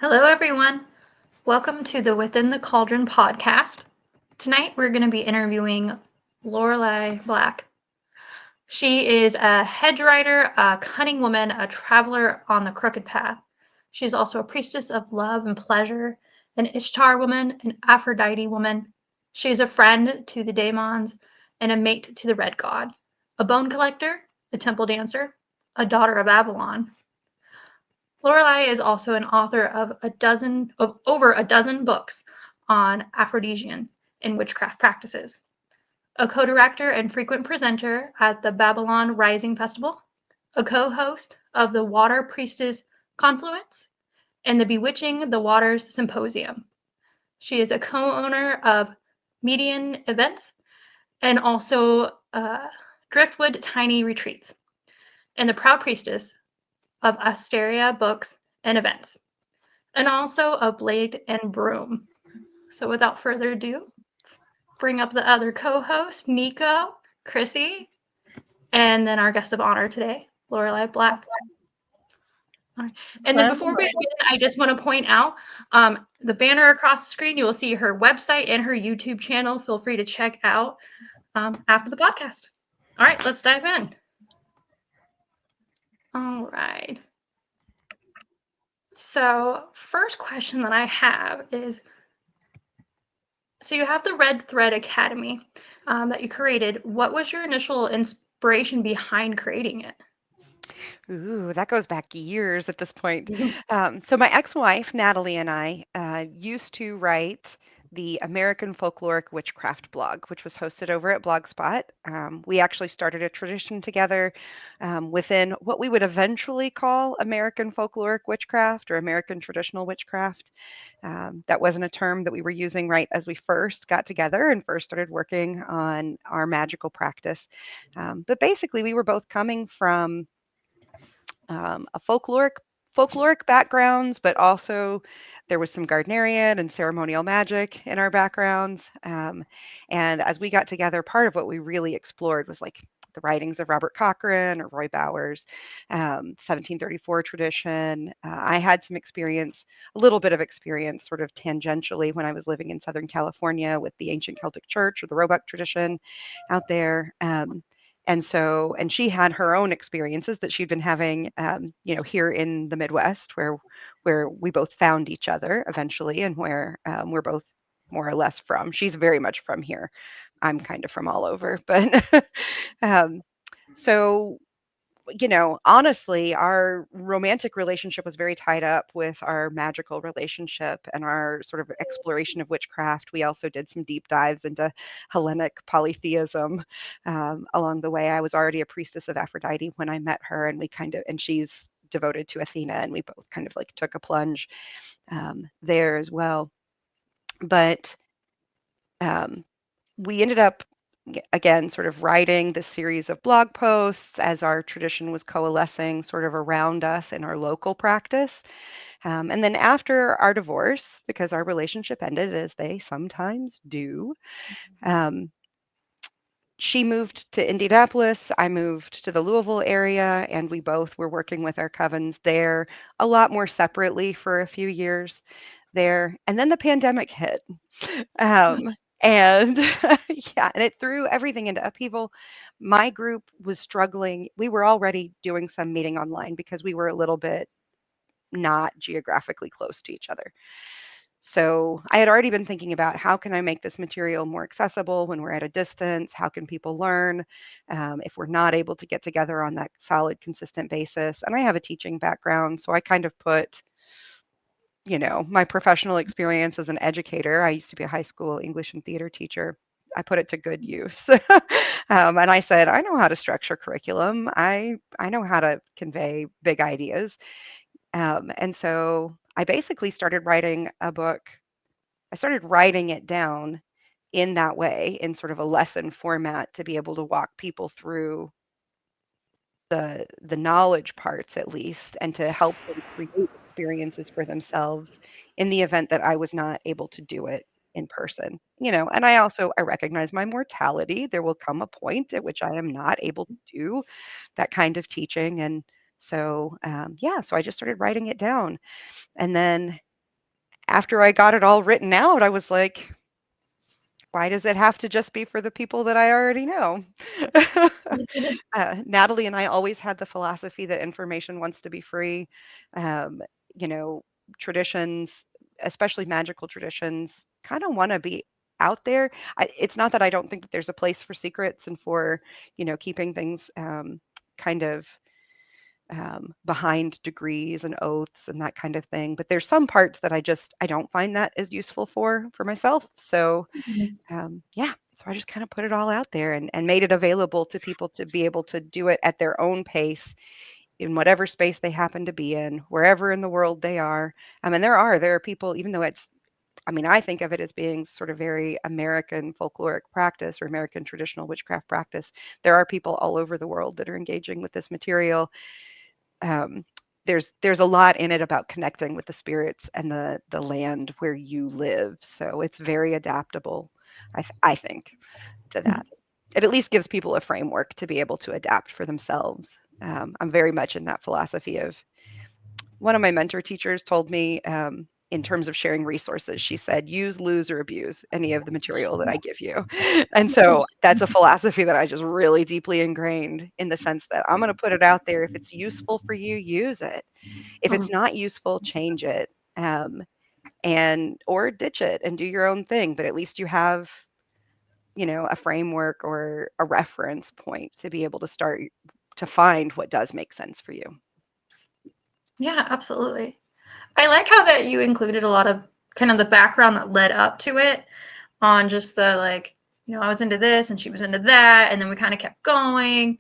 Hello, everyone. Welcome to the Within the Cauldron podcast. Tonight, we're going to be interviewing Laurelei Black. She is a hedge rider, a cunning woman, a traveler on the crooked path. She's also a priestess of love and pleasure, an Ishtar woman, an Aphrodite woman. She is a friend to the daemons and a mate to the red god, a bone collector, a temple dancer, a daughter of Babylon. Laurelei is also an author of over a dozen books on aphrodisian and witchcraft practices, a co-director and frequent presenter at the Babylon Rising Festival, a co-host of the Water Priestess Confluence and the Bewitching the Waters Symposium. She is a co-owner of Median Events and also Driftwood Tiny Retreats, and the proud priestess of Asteria Books and Events, and also of Blade and Broom. So without further ado, let's bring up the other co-host, Nico, Chrissy, and then our guest of honor today, Laurelei Black. All right. And then before we begin, I just want to point out the banner across the screen. You will see her website and her YouTube channel. Feel free to check out after the podcast. All right, let's dive in. All right. So first question that I have is, so you have the Red Thread Academy that you created. What was your initial inspiration behind creating it? Ooh, that goes back years at this point. So my ex-wife, Natalie, and I used to write the American Folkloric Witchcraft blog, which was hosted over at Blogspot. We actually started a tradition together within what we would eventually call American Folkloric Witchcraft or American Traditional Witchcraft. That wasn't a term that we were using right as we first got together and first started working on our magical practice. But basically, we were both coming from a folkloric backgrounds, but also there was some Gardnerian and ceremonial magic in our backgrounds. And as we got together, part of what we really explored was like the writings of Robert Cochrane or Roy Bowers, 1734 tradition. I had some experience, a little bit of experience, sort of tangentially when I was living in Southern California with the ancient Celtic church or the Roebuck tradition out there. And she had her own experiences that she'd been having, here in the Midwest, where we both found each other eventually, and where we're both more or less from. She's very much from here. I'm kind of from all over, but um, so honestly, our romantic relationship was very tied up with our magical relationship and our sort of exploration of witchcraft. We also did some deep dives into Hellenic polytheism along the way. I was already a priestess of Aphrodite when I met her, and she's devoted to Athena, and we both kind of like took a plunge there as well. But we ended up again sort of writing this series of blog posts as our tradition was coalescing sort of around us in our local practice. And then after our divorce, because our relationship ended as they sometimes do, um, she moved to Indianapolis. I moved to the Louisville area, and we both were working with our covens there a lot more separately for a few years there. And then the pandemic hit. And yeah, and it threw everything into upheaval. My group was struggling. We were already doing some meeting online because we were a little bit not geographically close to each other. So I had already been thinking about how can I make this material more accessible when we're at a distance? How can people learn if we're not able to get together on that solid, consistent basis? And I have a teaching background, so I kind of put my professional experience as an educator. I used to be a high school English and theater teacher. I put it to good use. And I said, I know how to structure curriculum. I know how to convey big ideas. And so I basically started writing a book. I started writing it down in that way, in sort of a lesson format, to be able to walk people through the knowledge parts at least, and to help them create experiences for themselves in the event that I was not able to do it in person. And I recognize my mortality. There will come a point at which I am not able to do that kind of teaching. And so, so I just started writing it down. And then after I got it all written out, I was like, why does it have to just be for the people that I already know? Natalie and I always had the philosophy that information wants to be free. Um, you know, traditions, especially magical traditions, kind of want to be out there. It's not that I don't think that there's a place for secrets and for, keeping things kind of behind degrees and oaths and that kind of thing. But there's some parts that I don't find that as useful for myself. So yeah, so I just kind of put it all out there and made it available to people to be able to do it at their own pace in whatever space they happen to be in, wherever in the world they are. I mean, there are people, even though I think of it as being sort of very American folkloric practice or American traditional witchcraft practice. There are people all over the world that are engaging with this material. Um, there's a lot in it about connecting with the spirits and the land where you live. So it's very adaptable, I think, to that. It at least gives people a framework to be able to adapt for themselves. I'm very much in that philosophy of one of my mentor teachers told me in terms of sharing resources, she said, use, lose, or abuse any of the material that I give you. And so that's a philosophy that I just really deeply ingrained in the sense that I'm going to put it out there. If it's useful for you, use it. If it's not useful, change it. And or ditch it and do your own thing. But at least you have, a framework or a reference point to be able to start to find what does make sense for you. Yeah, absolutely. I like how that you included a lot of kind of the background that led up to it on just the like, I was into this and she was into that, and then we kind of kept going.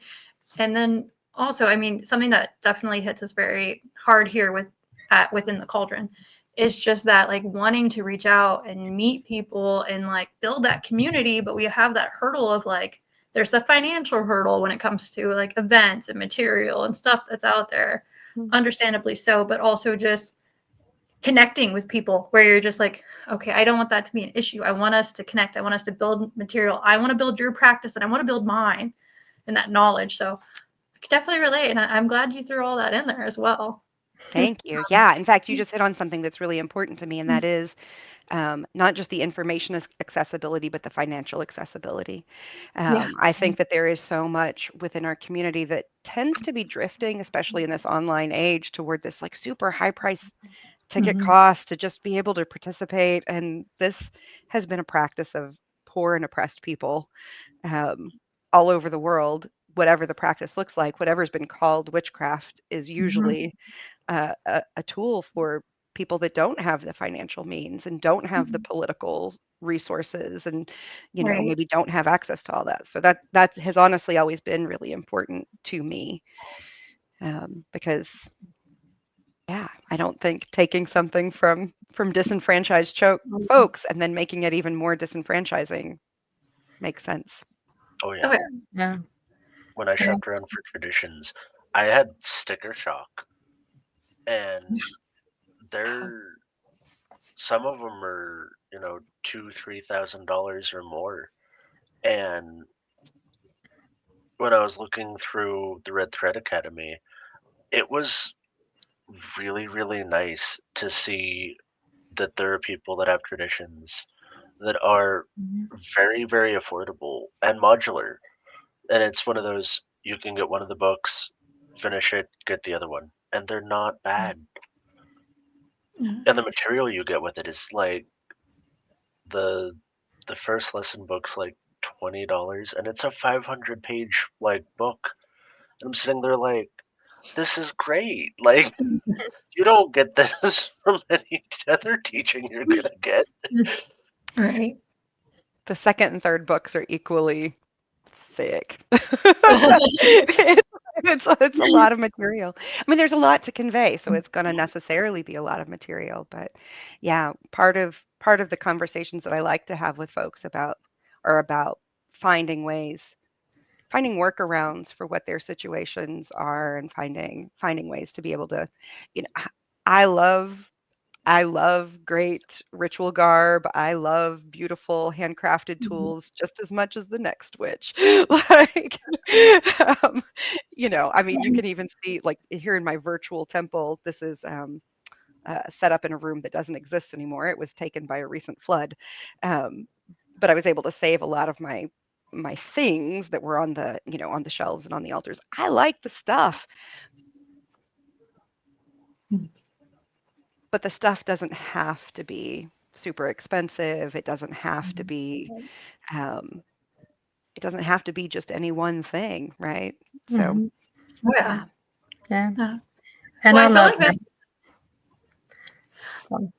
And then also, I mean, something that definitely hits us very hard here within the cauldron is just that like wanting to reach out and meet people and like build that community, but we have that hurdle of like there's the financial hurdle when it comes to like events and material and stuff that's out there, understandably so, but also just connecting with people where you're just like, okay, I don't want that to be an issue. I want us to connect. I want us to build material. I want to build your practice and I want to build mine and that knowledge. So I could definitely relate. And I'm glad you threw all that in there as well. Thank you. Yeah. In fact, you just hit on something that's really important to me, and that is not just the information accessibility, but the financial accessibility. Yeah. I think that there is so much within our community that tends to be drifting, especially in this online age, toward this like super high price ticket cost to just be able to participate. And this has been a practice of poor and oppressed people um, all over the world. Whatever the practice looks like, whatever's been called witchcraft is usually a tool for people that don't have the financial means and don't have the political resources and Right. maybe don't have access to all that. So that has honestly always been really important to me because yeah, I don't think taking something from disenfranchised folks and then making it even more disenfranchising makes sense. Oh yeah. Okay. Yeah. When I shopped around for traditions, I had sticker shock, and they're some of them are $2,000-$3,000 or more. And when I was looking through the Red Thread Academy, it was really really nice to see that there are people that have traditions that are very very affordable and modular. And it's one of those, you can get one of the books, finish it, get the other one, and they're not bad. Yeah. And the material you get with it is like the the first lesson book's like $20, and it's a 500-page like book. And I'm sitting there like, this is great. Like, you don't get this from any other teaching you're gonna get. Right. The second and third books are equally thick. It's a lot of material. I mean, there's a lot to convey, so it's going to necessarily be a lot of material. But yeah, part of the conversations that I like to have with folks are about finding ways, finding workarounds for what their situations are, and finding ways to be able to, you know, I love I love great ritual garb. I love beautiful handcrafted tools just as much as the next witch. Like, um, I mean, you can even see, like, here in my virtual temple, this is set up in a room that doesn't exist anymore. It was taken by a recent flood. Um, but I was able to save a lot of my things that were on the, on the shelves and on the altars. I like the stuff, but the stuff doesn't have to be super expensive. It doesn't have to be um, it doesn't have to be just any one thing, right? So, Mm-hmm. Oh, yeah. yeah. Yeah. Yeah. And Well, I I feel love like this. that.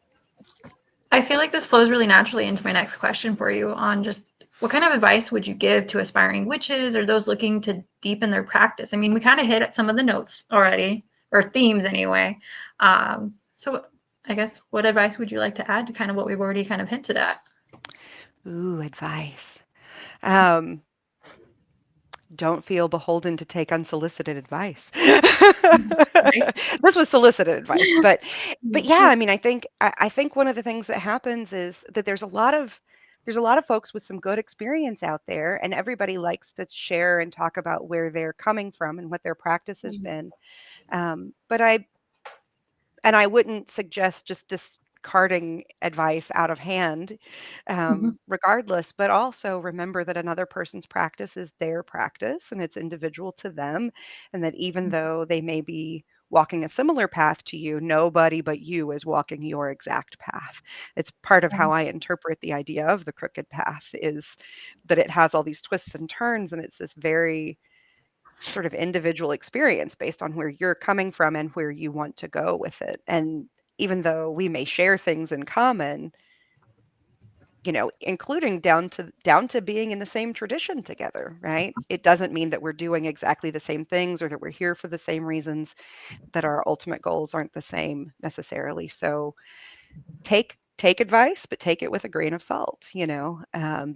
I feel like this flows really naturally into my next question for you on just what kind of advice would you give to aspiring witches or those looking to deepen their practice? I mean, we kind of hit at some of the notes already, or themes anyway. So I guess what advice would you like to add to kind of what we've already kind of hinted at? Ooh, advice. Um, don't feel beholden to take unsolicited advice. Right? This was solicited advice, but yeah, I mean, I think one of the things that happens is that there's a lot of folks with some good experience out there, and everybody likes to share and talk about where they're coming from and what their practice has been. But I wouldn't suggest just discarding advice out of hand, Mhm. regardless, but also remember that another person's practice is their practice and it's individual to them. And that even though they may be walking a similar path to you, nobody but you is walking your exact path. It's part of how I interpret the idea of the crooked path is that it has all these twists and turns, and it's this very sort of individual experience based on where you're coming from and where you want to go with it. And even though we may share things in common, including down to being in the same tradition together, right? It doesn't mean that we're doing exactly the same things or that we're here for the same reasons, that our ultimate goals aren't the same necessarily. So take advice, but take it with a grain of salt.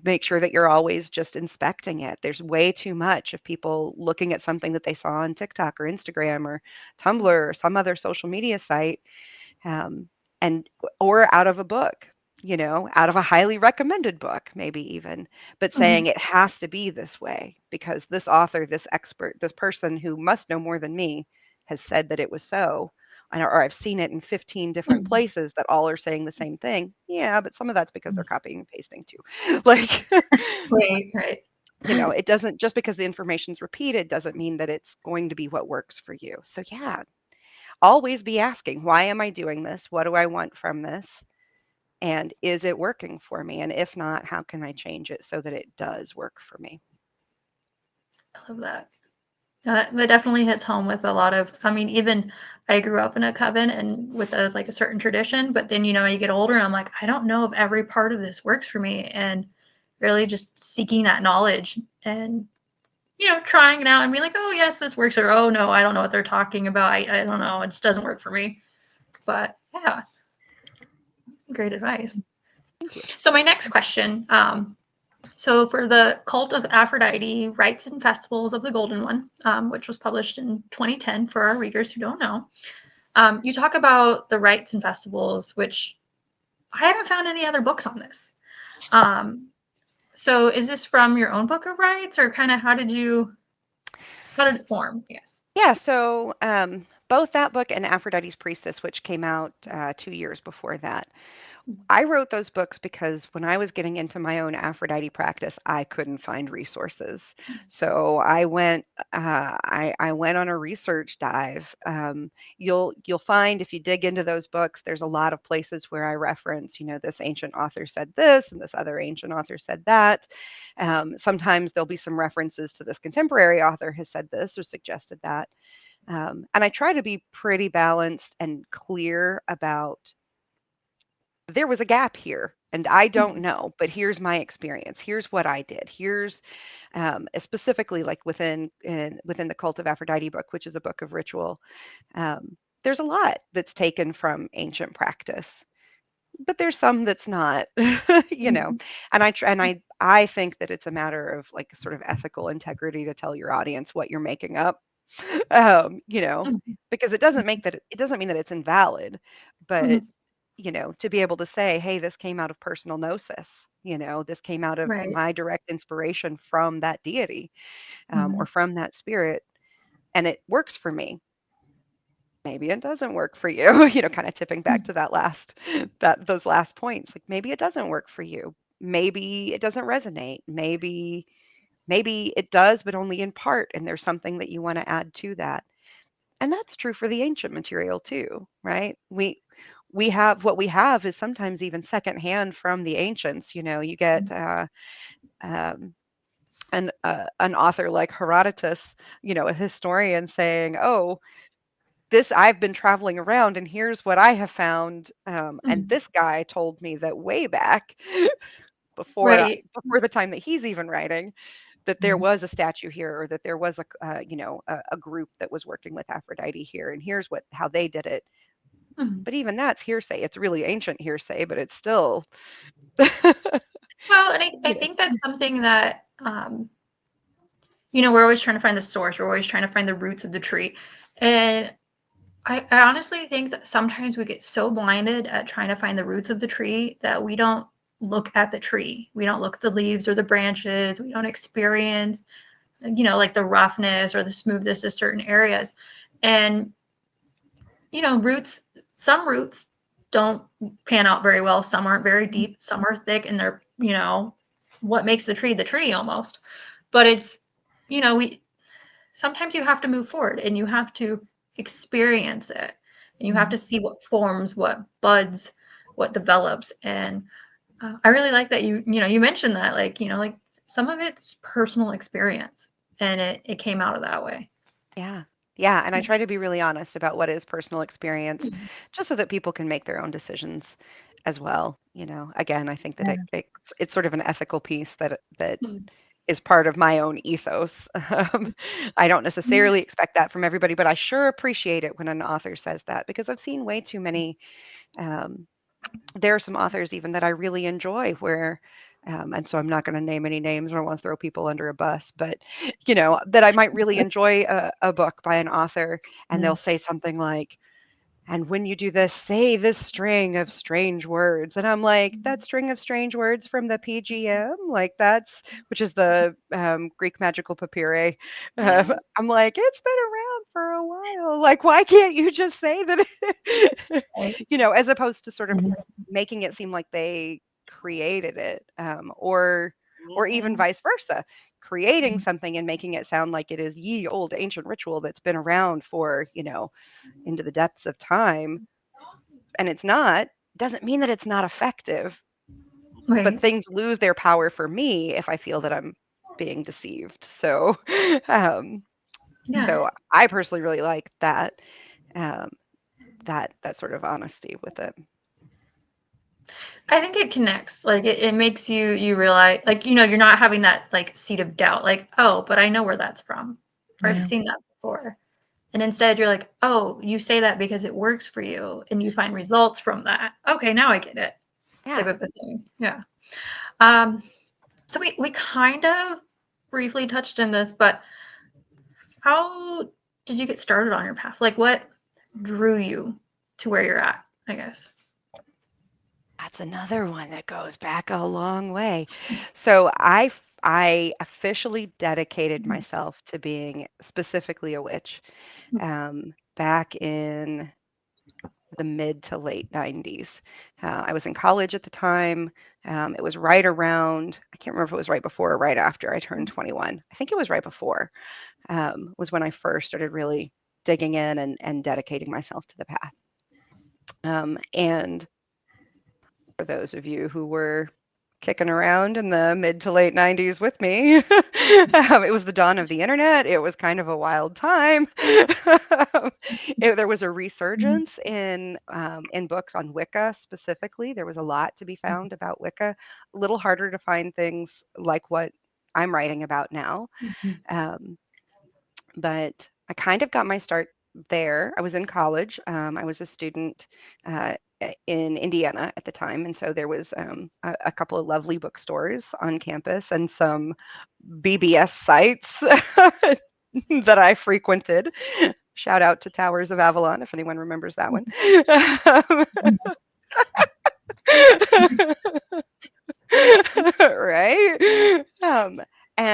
Make sure that you're always just inspecting it. There's way too much of people looking at something that they saw on TikTok or Instagram or Tumblr or some other social media site, um, and or out of a book, out of a highly recommended book, maybe even, but saying Mhm. it has to be this way because this author, this expert, this person who must know more than me has said that it was so. Or I've seen it in 15 different Mhm. places that all are saying the same thing. Yeah, but some of that's because they're copying and pasting too. Like, Right, right. it doesn't, just because the information's repeated doesn't mean that it's going to be what works for you. So yeah, always be asking, why am I doing this? What do I want from this? And is it working for me? And if not, how can I change it so that it does work for me? I love that. That definitely hits home with a lot of, I mean, even I grew up in a coven and with like a certain tradition, but then, you get older and I'm like, I don't know if every part of this works for me. And really just seeking that knowledge and, trying it out and being like, oh, yes, this works. Or, oh, no, I don't know what they're talking about. I don't know. It just doesn't work for me. But yeah, great advice. Thank you. So my next question, so for the Cult of Aphrodite Rites and Festivals of the Golden One, which was published in 2010 for our readers who don't know, you talk about the rites and festivals, which I haven't found any other books on this. Um, so is this from your own book of rites, or kind of how did it form? Yes. Yeah, so both that book and Aphrodite's Priestess, which came out 2 years before that, I wrote those books because when I was getting into my own Aphrodite practice, I couldn't find resources. So I went on a research dive. You'll find if you dig into those books, there's a lot of places where I reference, this ancient author said this and this other ancient author said that. Sometimes there'll be some references to this contemporary author has said this or suggested that. And I try to be pretty balanced and clear about there was a gap here and I don't know, but here's my experience. Here's what I did. Here's specifically like within the Cult of Aphrodite book, which is a book of ritual. There's a lot that's taken from ancient practice, but there's some that's not, you know. Mhm. And I think that it's a matter of like sort of ethical integrity to tell your audience what you're making up, you know, Mhm. because it doesn't mean that it's invalid, but Mhm. to be able to say, hey, this came out of personal gnosis, this came out of Right. my direct inspiration from that deity, or Mhm. from that spirit, and it works for me. maybe it doesn't work for you. Kind of tipping back to those last points. Like maybe it doesn't work for you. Maybe it doesn't resonate. Maybe it does, but only in part, and there's something that you want to add to that. And that's true for the ancient material too, right? We have what we have is sometimes even secondhand from the ancients. You get um, an author like Herodotus, a historian saying, "Oh, this I've been traveling around, and here's what I have found." And this guy told me that way back before Right. before the time that he's even writing, that there was a statue here, or that there was a group that was working with Aphrodite here, and here's how they did it. Mhm. But even that's hearsay. It's really ancient hearsay, but it's still Well, and I you know. think that's something that, we're always trying to find the source. We're always trying to find the roots of the tree. And I honestly think that sometimes we get so blinded at trying to find the roots of the tree that we don't look at the tree. We don't look at the leaves or the branches. We don't experience, like the roughness or the smoothness of certain areas. And, some roots don't pan out very well. Some aren't very deep. Some are thick, and they're, what makes the tree almost. But it's, we sometimes you have to move forward and you have to experience it, and you have to see what forms, what buds, what develops. And I really like that you mentioned that, like some of it's personal experience, and it came out of that way. Yeah. Yeah, and I try to be really honest about what is personal experience, Mhm. just so that people can make their own decisions as well. Again, I think that it's sort of an ethical piece that Mhm. is part of my own ethos. I don't necessarily expect that from everybody, but I sure appreciate it when an author says that, because I've seen way too many. Um, there are some authors even that I really enjoy where, and so I'm not going to name any names. I don't want to throw people under a bus, but that I might really enjoy a book by an author, and they'll say something like, "And when you do this, say this string of strange words." And I'm like, that string of strange words from the PGM, like which is the Greek magical papyri. Mhm. I'm like, it's been around for a while. Like, why can't you just say that? Right. As opposed to sort of making it seem like they created it, or even Mhm. vice versa, creating something and making it sound like it is ye old ancient ritual that's been around for into the depths of time, and it's not, doesn't mean that it's not effective, but Right. things lose their power for me if I feel that I'm being deceived. So um Yeah. so I personally really like um that sort of honesty with it. I think it connects. Like it makes you realize, like, you're not having that like seed of doubt, like, oh, but I know where that's from. Or I've seen that before. And instead you're like, oh, you say that because it works for you and you find results from that. Okay, now I get it. Type Yeah. of a thing. Yeah. Um, so we kind of briefly touched on this, but how did you get started on your path? Like what drew you to where you're at, I guess? That's another one that goes back a long way. So I officially dedicated myself to being specifically a witch back in the mid to late 90s. I was in college at the time. It was right around, I can't remember if it was right before or right after I turned 21. I think it was right before, was when I first started really digging in and dedicating myself to the path. And for those of you who were kicking around in the mid to late 90s with me, it was the dawn of the internet. It was kind of a wild time. There was a resurgence in books on Wicca specifically. There was a lot to be found about Wicca. A little harder to find things like what I'm writing about now. Um, but I kind of got my start there. I was in college. I was a student in Indiana at the time, and so there was a couple of lovely bookstores on campus and some BBS sites that I frequented. Shout out to Towers of Avalon if anyone remembers that one. Right?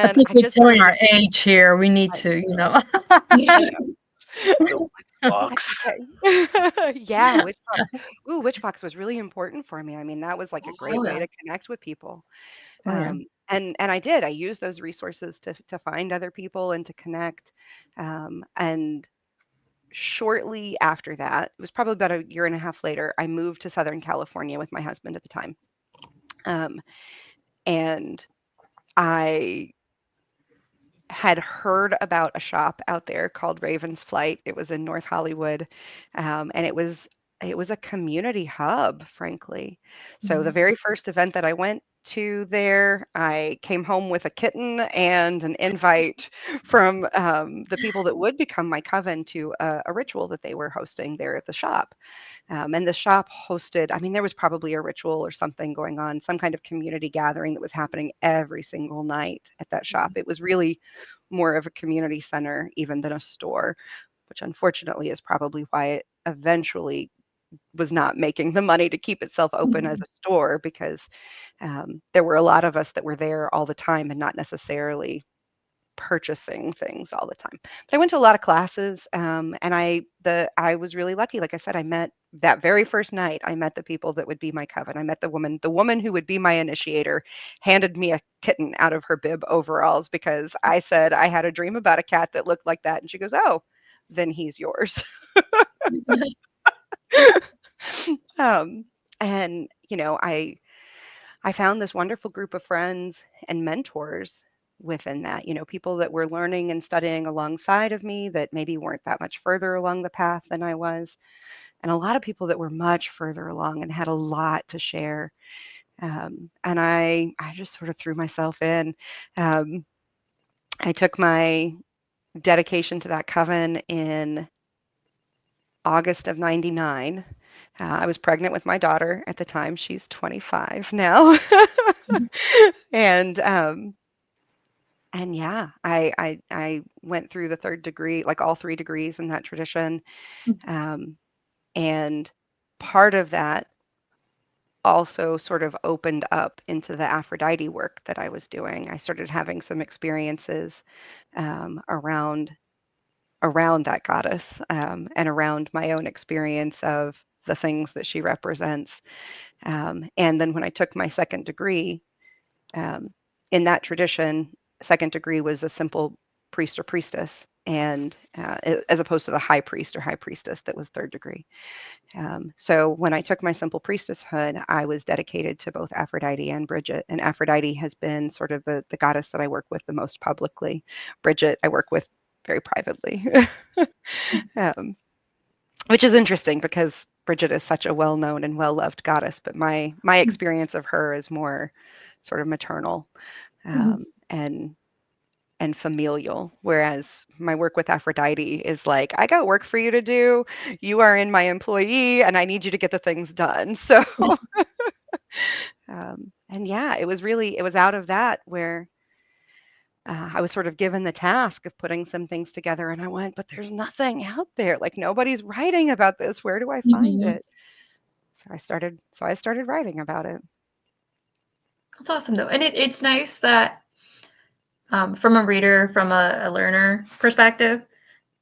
I And think I we're just telling started. our age here. We need I to, know. I know. I box. yeah, witch box. Ooh, witch box was really important for me. I mean, that was like a great Oh way yeah. to connect with people. Oh yeah. And I did. I used those resources to find other people and to connect. And shortly after that, it was probably about a year and a half later, I moved to Southern California with my husband at the time. Um, and I had heard about a shop out there called Raven's Flight. It was in North Hollywood, and it was a community hub, frankly. So the Mhm. very first event that I went to there, I came home with a kitten and an invite from the people that would become my coven to a ritual that they were hosting there at the shop. And the shop hosted, I mean, there was probably a ritual or something going on, some kind of community gathering that was happening every single night at that shop. It was really more of a community center even than a store, which unfortunately is probably why it eventually was not making the money to keep itself open as a store because there were a lot of us that were there all the time and not necessarily purchasing things all the time. But I went to a lot of classes, and I was really lucky. Like I said, I met that very first night. I met the people that would be my coven. I met the woman who would be my initiator, handed me a kitten out of her bib overalls because I said I had a dream about a cat that looked like that, and she goes, "Oh, then he's yours." um, and I found this wonderful group of friends and mentors within that, people that were learning and studying alongside of me that maybe weren't that much further along the path than I was, and a lot of people that were much further along and had a lot to share. And I just sort of threw myself in. Um, I took my dedication to that coven in August of 99. I was pregnant with my daughter at the time. She's 25 now. and And yeah, I went through the third degree, like all three degrees in that tradition. Um, and part of that also sort of opened up into the Aphrodite work that I was doing. I started having some experiences around that goddess, and around my own experience of the things that she represents. And then when I took my second degree, um, in that tradition, second degree was a simple priest or priestess, and as opposed to the high priest or high priestess that was third degree. So when I took my simple priestesshood, I was dedicated to both Aphrodite and Bridget, and Aphrodite has been sort of the goddess that I work with the most publicly. Bridget, I work with very privately, um, which is interesting because Bridget is such a well-known and well-loved goddess, but my experience of her is more sort of maternal, and familial, whereas my work with Aphrodite is like, I got work for you to do. You are in my employee, and I need you to get the things done. So, and yeah, it was out of that where I was sort of given the task of putting some things together, and I went, but there's nothing out there. Like nobody's writing about this. Where do I find Mhm. it? So I started writing about it. That's awesome though, and it's nice that from a reader, from a learner perspective,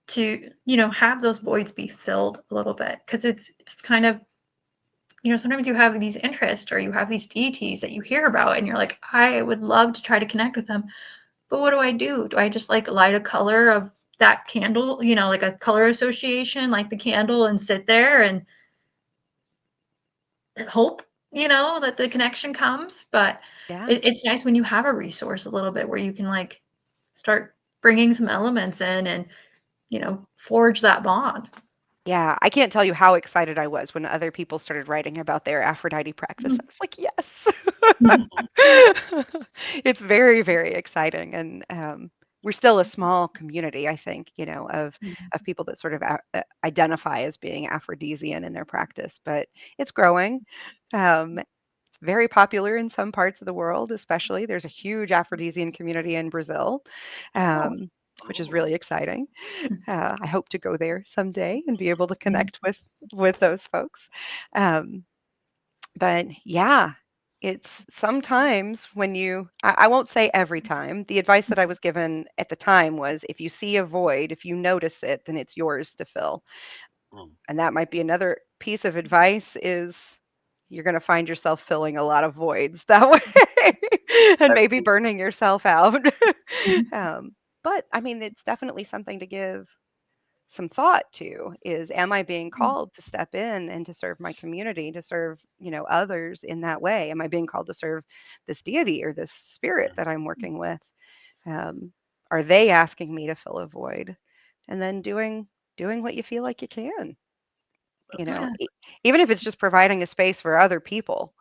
to have those voids be filled a little bit because it's kind of sometimes you have these interests or you have these deities that you hear about and you're like, I would love to try to connect with them, but what do I do? Do I just like light a color of that candle, like a color association, like the candle, and sit there and hope that the connection comes? But Yeah. it's nice when you have a resource a little bit where you can like start bringing some elements in and forge that bond. Yeah, I can't tell you how excited I was when other people started writing about their Aphrodite practice. I Mhm. was like, yes. Mhm. It's very, very exciting, and we're still a small community, I think, of people that sort of identify as being Aphrodisian in their practice, but it's growing. It's very popular in some parts of the world, especially. There's a huge Aphrodisian community in Brazil, Oh. um, which is Ooh. really exciting. I hope to go there someday and be able to Mhm. connect with those folks. Um, but yeah, it's sometimes when I won't say every time. The advice that I was given at the time was if you see a void, if you notice it, then it's yours to fill. Mm. And that might be another piece of advice is you're going to find yourself filling a lot of voids that way and I maybe think, burning yourself out. Mhm. um, but I mean, it's definitely something to give some thought to is am I being called to step in and to serve my community, to serve, others in that way? Am I being called to serve this deity or this spirit mm, that I'm working with? Um, are they asking me to fill a void? And then doing what you feel like you can, absolutely. Yeah. even if it's just providing a space for other people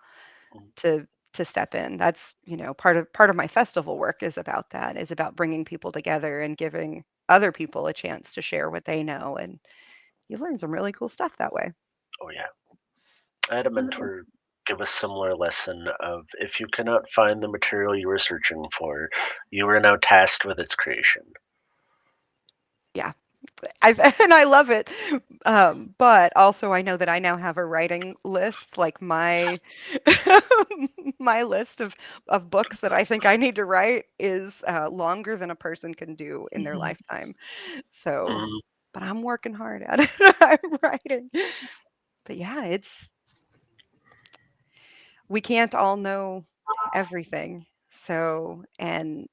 Mm. to step in. That's, part of my festival work is about that, is about bringing people together and giving other people a chance to share what they know, and you learn some really cool stuff that way. Oh yeah. I had a mentor give a similar lesson of if you cannot find the material you were searching for, you are now tasked with its creation. Yeah. And I love it. But also I know that I now have a writing list, like my my list of books that I think I need to write is longer than a person can do in their Mhm. lifetime. So, Mm, but I'm working hard at it. I'm writing. But yeah, we can't all know everything. So, and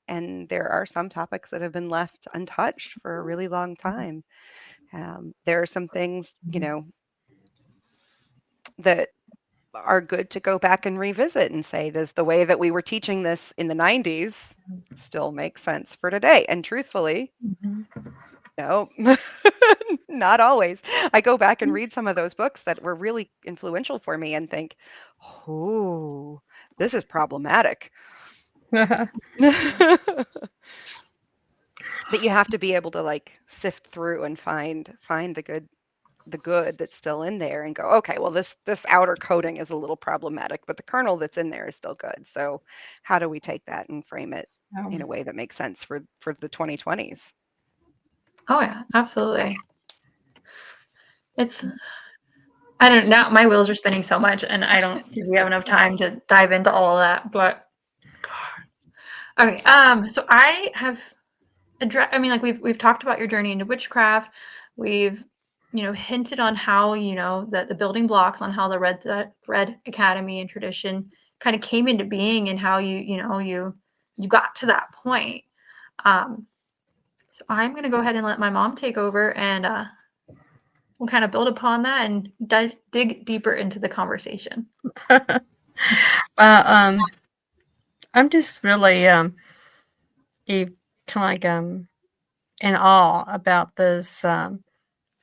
there are some topics that have been left untouched for a really long time. There are some things, that are good to go back and revisit and say, does the way that we were teaching this in the 90s still make sense for today? And truthfully, Mhm. no, not always. I go back and read some of those books that were really influential for me and think, oh, this is problematic. But you have to be able to like sift through and find the good that's still in there and go, okay, well this outer coating is a little problematic, but the kernel that's in there is still good. So how do we take that and frame it in a way that makes sense for the 2020s? Oh yeah, absolutely. It's I don't now my wheels are spinning so much and I don't think we have enough time to dive into all of that, but okay. So I have I mean like we've talked about your journey into witchcraft. We've hinted on how, the building blocks on how the Red Academy and tradition kind of came into being and how you got to that point. Um so I'm going to go ahead and let my mom take over and we'll kind of build upon that and dig deeper into the conversation. Well, I'm just really kind of like in awe about this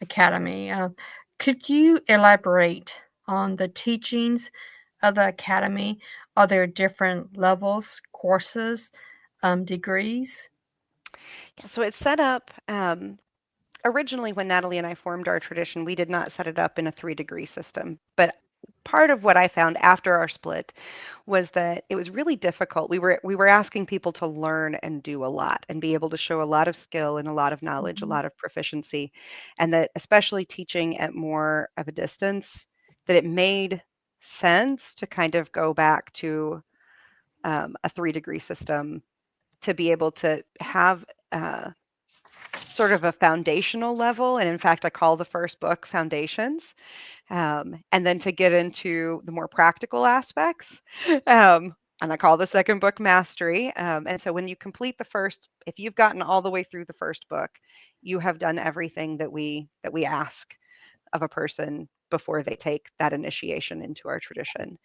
academy. Could you elaborate on the teachings of the academy? Are there different levels, courses, degrees? Yeah, so it's set up originally when Natalie and I formed our tradition, we did not set it up in a 3-degree system. But part of what I found after our split was that it was really difficult. We were asking people to learn and do a lot and be able to show a lot of skill and a lot of knowledge, a Mhm. lot of proficiency, and that especially teaching at more of a distance, that it made sense to kind of go back to a 3-degree system to be able to have sort of a foundational level. And in fact, I call the first book Foundations. And then to get into the more practical aspects. And I call the second book Mastery. And so when you complete the first, if you've gotten all the way through the first book, you have done everything that we ask of a person before they take that initiation into our tradition.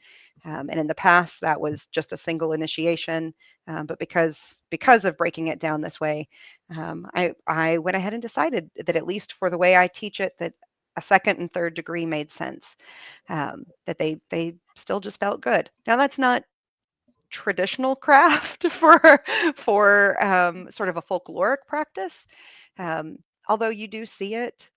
And in the past, that was just a single initiation. But because of breaking it down this way, I went ahead and decided that at least for the way I teach it, that a second and third degree made sense. That they still just felt good. Now that's not traditional craft for sort of a folkloric practice, um, although you do see it,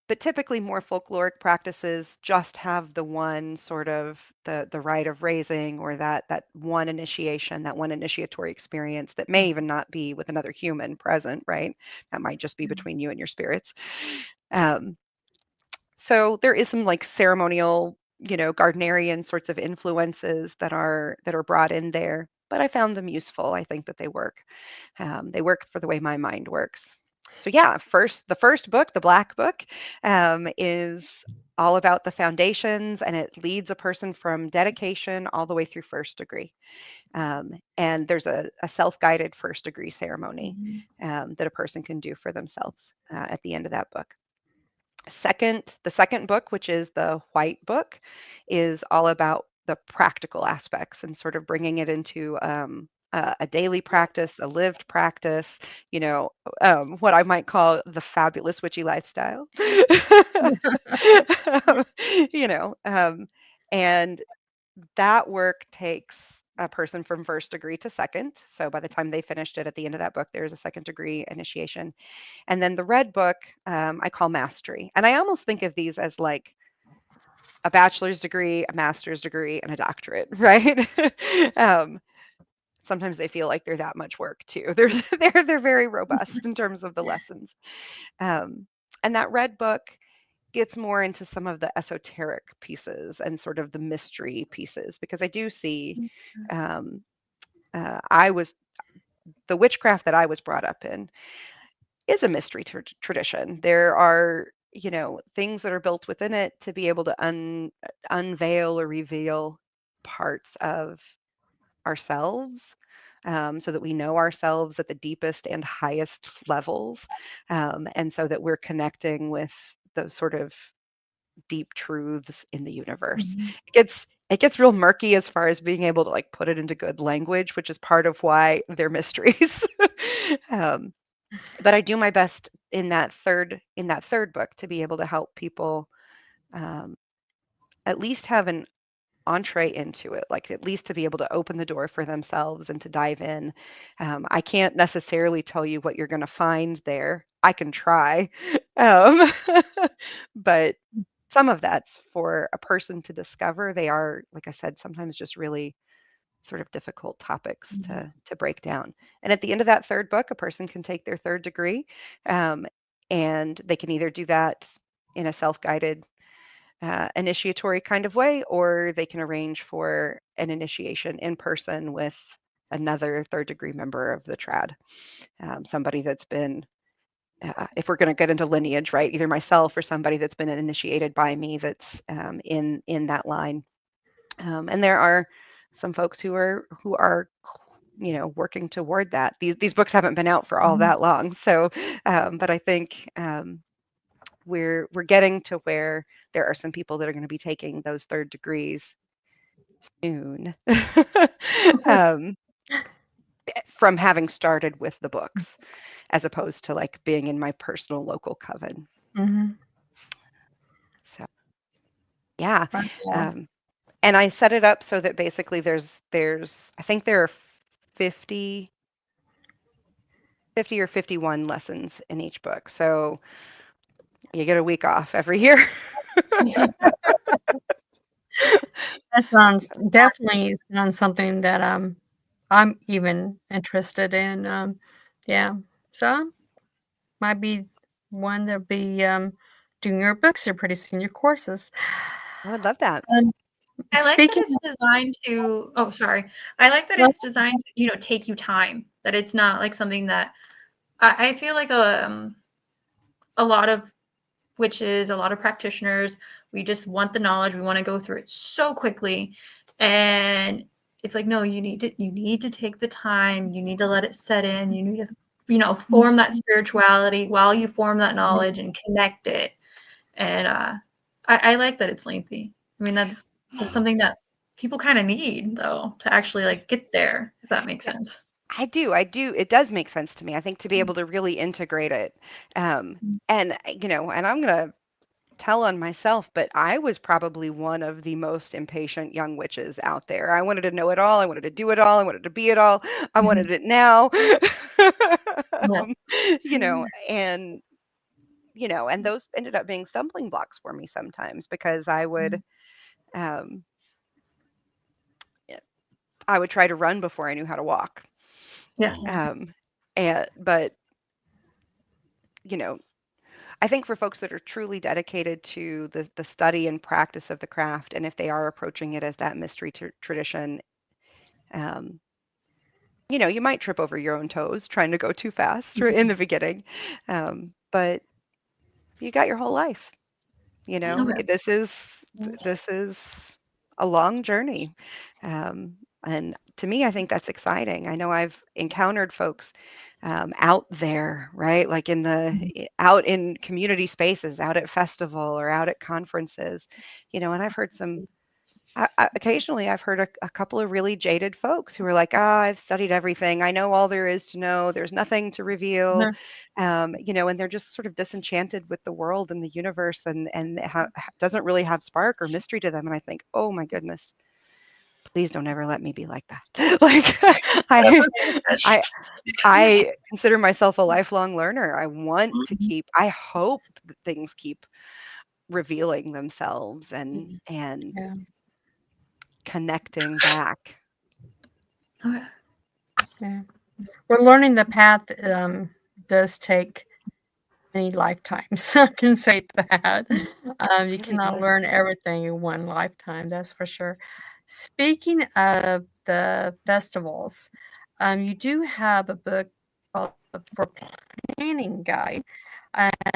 but typically more folkloric practices just have the one sort of the rite of raising or that one initiation, that one initiatory experience that may even not be with another human present, right? That might just be between you and your spirits. Um, so there is some like ceremonial, Gardnerian sorts of influences that are brought in there. But I found them useful. I think that they work. They work for the way my mind works. So yeah, the first book, the Black Book, is all about the foundations, and it leads a person from dedication all the way through first degree. And there's a self-guided first degree ceremony that a person can do for themselves at the end of that book. The second book, which is the White Book, is all about the practical aspects and sort of bringing it into a daily practice, a lived practice, what I might call the fabulous witchy lifestyle. Um, you know, um, and that work takes a person from first degree to second. So by the time they finished it at the end of that book, there's a second degree initiation. And then the red book, I call mastery. And I almost think of these as like a bachelor's degree, a master's degree, and a doctorate, right? um, Sometimes they feel like they're that much work too. They're very robust in terms of the lessons. Um, and that red book gets more into some of the esoteric pieces and sort of the mystery pieces, because I do see um, I was the witchcraft that I was brought up in is a mystery tradition. There are, things that are built within it to be able to unveil or reveal parts of ourselves, so that we know ourselves at the deepest and highest levels, and so that we're connecting with those sort of deep truths in the universe. It gets real murky as far as being able to like put it into good language, which is part of why they're mysteries. um, but I do my best in that third book to be able to help people um, at least have an entree into it, like at least to be able to open the door for themselves and to dive in. I can't necessarily tell you what you're going to find there. I can try, um, but some of that's for a person to discover. They are, like I said, sometimes just really sort of difficult topics to break down. And at the end of that third book, a person can take their third degree, um, and they can either do that in a self-guided initiatory kind of way, or they can arrange for an initiation in person with another third degree member of the trad, somebody that's been if we're going to get into lineage, right? Either myself or somebody that's been initiated by me that's in that line. And there are some folks who are working toward that. These books haven't been out for all that long, so but I think we're getting to where there are some people that are going to be taking those third degrees soon. um, from having started with the books, as opposed to like being in my personal local coven. So yeah. And I set it up so that basically there's I think there are 50 or 51 lessons in each book. So you get a week off every year. That sounds definitely sounds something that I'm even interested in. Yeah, so might be one that'll be doing your books or producing your courses. I would love that. I like that Speaking it's designed to oh, sorry. I like that it's designed to, take you time. That it's not like something that I feel like a lot of witches, a lot of practitioners, we just want the knowledge. We want to go through it so quickly. And it's like, no, you need to take the time. You need to let it set in. You need to, form that spirituality while you form that knowledge and connect it. And I like that it's lengthy. I mean, that's something that people kind of need though to actually like get there, if that makes sense. I do. It does make sense to me. I think to be able to really integrate it. And and I'm going to tell on myself, but I was probably one of the most impatient young witches out there. I wanted to know it all. I wanted to do it all. I wanted to be it all. I wanted it now. um, and and those ended up being stumbling blocks for me sometimes, because um, I would try to run before I knew how to walk. Yeah. But you know, I think for folks that are truly dedicated to the study and practice of the craft, and if they are approaching it as that mystery tradition, um, you might trip over your own toes trying to go too fast in the beginning, but you got your whole life. Okay. This is a long journey, um, and to me, I think that's exciting. I know I've encountered folks out there, right? Like out in community spaces, out at festival or out at conferences, and I've heard some. Occasionally, I've heard a couple of really jaded folks who are like, "Ah, I've studied everything. I know all there is to know. There's nothing to reveal," and they're just sort of disenchanted with the world and the universe, and doesn't really have spark or mystery to them. And I think, oh my goodness, please don't ever let me be like that. Like, I, I, Best. I consider myself a lifelong learner. I want to keep. I hope that things keep revealing themselves and Yeah. connecting back. Okay. Yeah. Well, learning the path does take many lifetimes. I can say that. You Really cannot does. learn everything in one lifetime, that's for sure. Speaking of the festivals, you do have a book called For Planning Guide.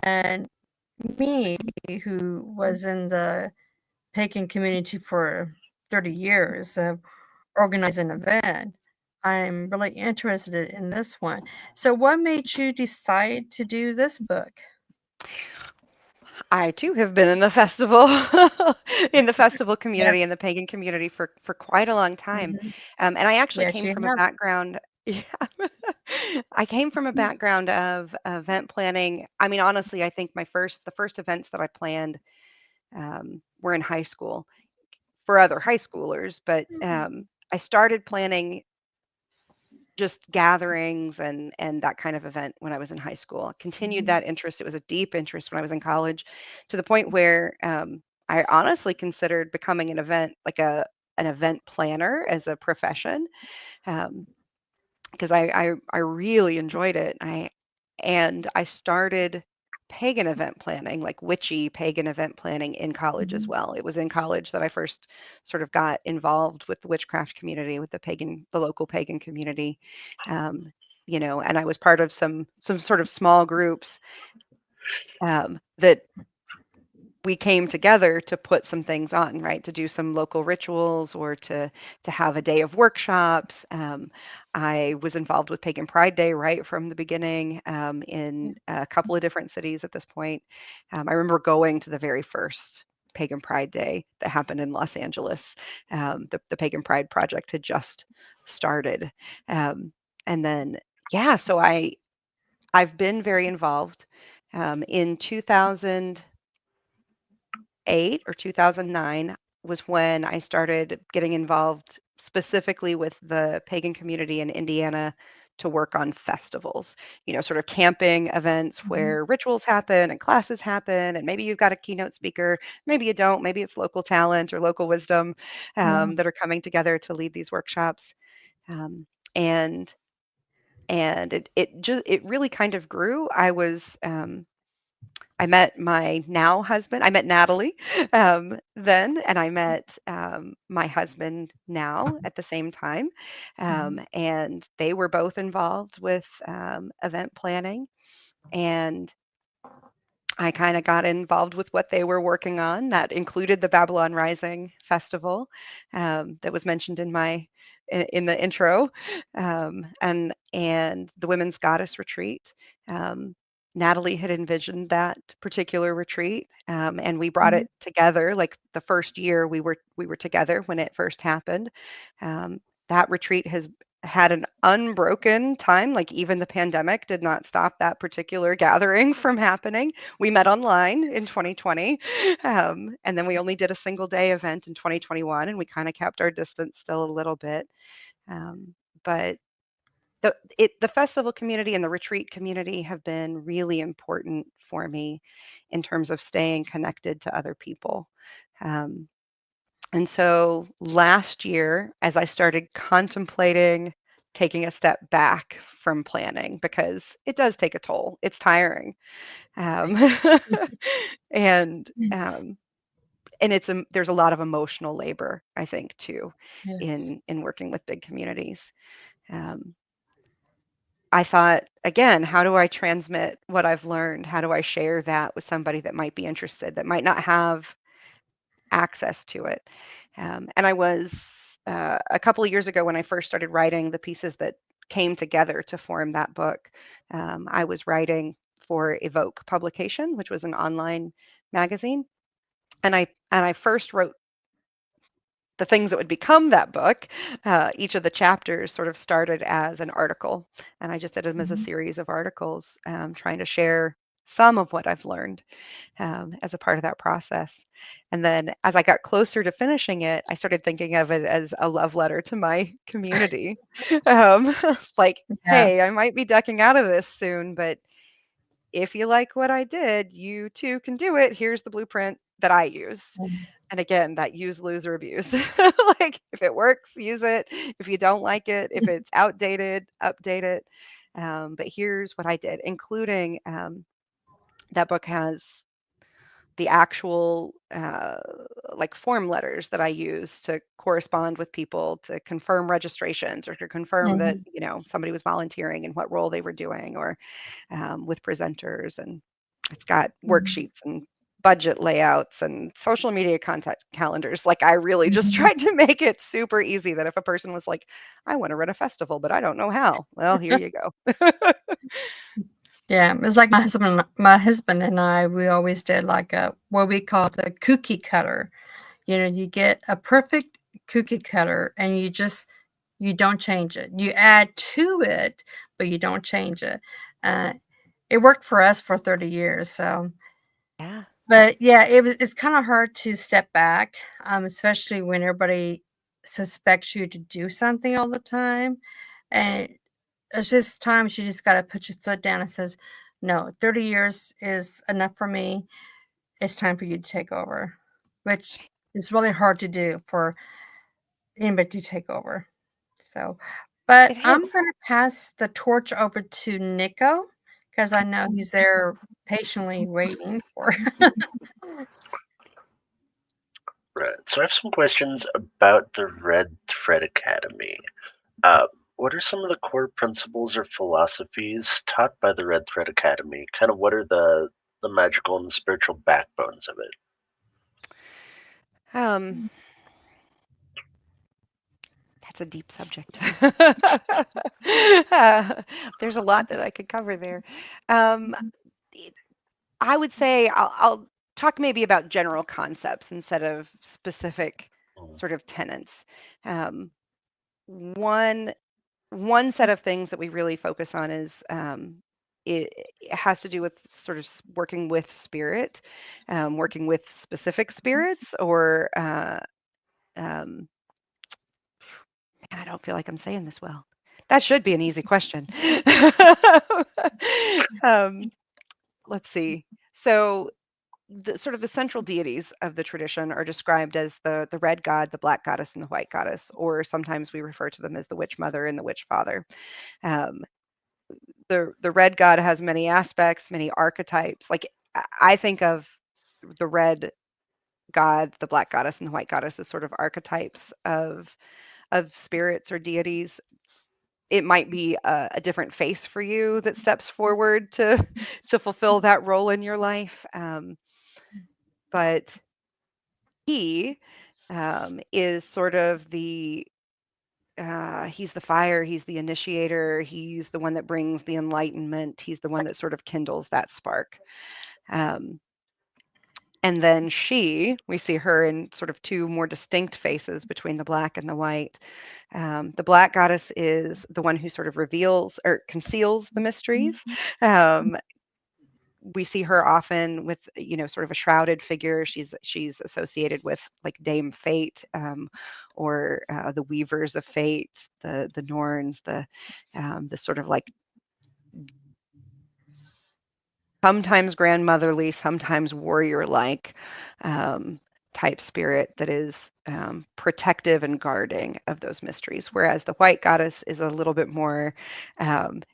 And me, who was in the pagan community for 30 years, organize an event. I'm really interested in this one. So, what made you decide to do this book? I too have been in the festival in the festival community Yes. and the pagan community for quite a long time. Mhm. And I actually Yes, came you from a have. background. Yeah. I came from a background of event planning. I mean, honestly, I think the first events that I planned were in high school for other high schoolers, but I started planning just gatherings and that kind of event when I was in high school. I continued Mhm. that interest. It was a deep interest when I was in college, to the point where I honestly considered becoming an event planner as a profession, um, because I really enjoyed it. I started pagan event planning, like witchy pagan event planning, in college as Mhm. well. It was in college that I first sort of got involved with the witchcraft community, with the local pagan community. Um, and I was part of some sort of small groups that we came together to put some things on, right? To do some local rituals or to have a day of workshops. I was involved with Pagan Pride Day right from the beginning, in a couple of different cities at this point. I remember going to the very first Pagan Pride Day that happened in Los Angeles. The Pagan Pride Project had just started, and then yeah, so I've been very involved. In 2008 or 2009 was when I started getting involved specifically with the pagan community in Indiana to work on festivals, sort of camping events Mhm. where rituals happen and classes happen. And maybe you've got a keynote speaker, maybe you don't, maybe it's local talent or local wisdom Yeah. that are coming together to lead these workshops. Um, and it really kind of grew. I met my now husband. I met Natalie then, and I met my husband now at the same time. Mhm. And they were both involved with event planning. And I kind of got involved with what they were working on. That included the Babylon Rising Festival that was mentioned in the intro, and the Women's Goddess Retreat. Um, Natalie had envisioned that particular retreat, and we brought Mhm. it together. Like the first year we were together when it first happened. That retreat has had an unbroken time. Like even the pandemic did not stop that particular gathering from happening. We met online in 2020, and then we only did a single day event in 2021, and we kind of kept our distance still a little bit. But the festival community and the retreat community have been really important for me in terms of staying connected to other people. And so last year, as I started contemplating taking a step back from planning because it does take a toll. It's tiring. Um, and there's a lot of emotional labor, I think, too, Yes. in working with big communities. Um, I thought, again, how do I transmit what I've learned? How do I share that with somebody that might be interested, that might not have access to it? And I was a couple of years ago when I first started writing the pieces that came together to form that book. I was writing for Evoke Publication, which was an online magazine, and I first wrote the things that would become that book. Each of the chapters sort of started as an article, and I just did them as a Mhm. series of articles, trying to share some of what I've learned as a part of that process. And then as I got closer to finishing it, I started thinking of it as a love letter to my community. Um, like, hey, I Yes. might be ducking out of this soon, but if you like what I did, you too can do it. Here's the blueprint that I used. Mm. And again, that use, lose, or abuse. Like, if it works, use it. If you don't like it, if it's outdated, update it. But here's what I did, including that book has the actual like form letters that I use to correspond with people to confirm registrations or to confirm that Mhm. somebody was volunteering and what role they were doing, or with presenters. And it's got Mhm. worksheets and budget layouts and social media contact calendars. Like, I really just Mhm. tried to make it super easy that if a person was like, I want to run a festival, but I don't know how. Well, here you go. Yeah, it's like my husband and I, we always did like a what we call the cookie cutter. You get a perfect cookie cutter and you don't change it. You add to it, but you don't change it. Uh, it worked for us for 30 years, so Yeah. but yeah, it's kinda hard to step back, especially when everybody suspects you to do something all the time, and it's just times you just gotta put your foot down and says, "No, 30 years is enough for me. It's time for you to take over," which is really hard to do for anybody to take over. So, but It I'm is. gonna pass the torch over to Nico because I know he's there patiently waiting for Right. So I have some questions about the Red Thread Academy. Uh, what are some of the core principles or philosophies taught by the Red Thread Academy? Kind of what are the magical and spiritual backbones of it? Um, that's a deep subject. Uh, there's a lot that I could cover there. Um, it- I would say I'll talk maybe about general concepts instead of specific Mm, sort of tenets. Um, one one set of things that we really focus on is it has to do with sort of working with spirit, working with specific spirits, or um, man, I don't feel like I'm saying this well. That should be an easy question. um, let's see. So the sort of the central deities of the tradition are described as the red god, the black goddess, and the white goddess, or sometimes we refer to them as the witch mother and the witch father. Um, the red god has many aspects, many archetypes. Like, I think of the red god, the black goddess, and the white goddess as sort of archetypes of spirits or deities. It might be a different face for you that steps forward to fulfill that role in your life. But he is sort of he's the fire, he's the initiator, he's the one that brings the enlightenment, he's the one that sort of kindles that spark. Um, and then we see her in sort of two more distinct faces between the black and the white. The black goddess is the one who sort of reveals or conceals the mysteries. Um, we see her often with, sort of a shrouded figure. She's associated with like Dame Fate, or the Weavers of Fate, the Norns, the sort of like sometimes grandmotherly, sometimes warrior like, um, type spirit that is protective and guarding of those mysteries, whereas the white goddess is a little bit more,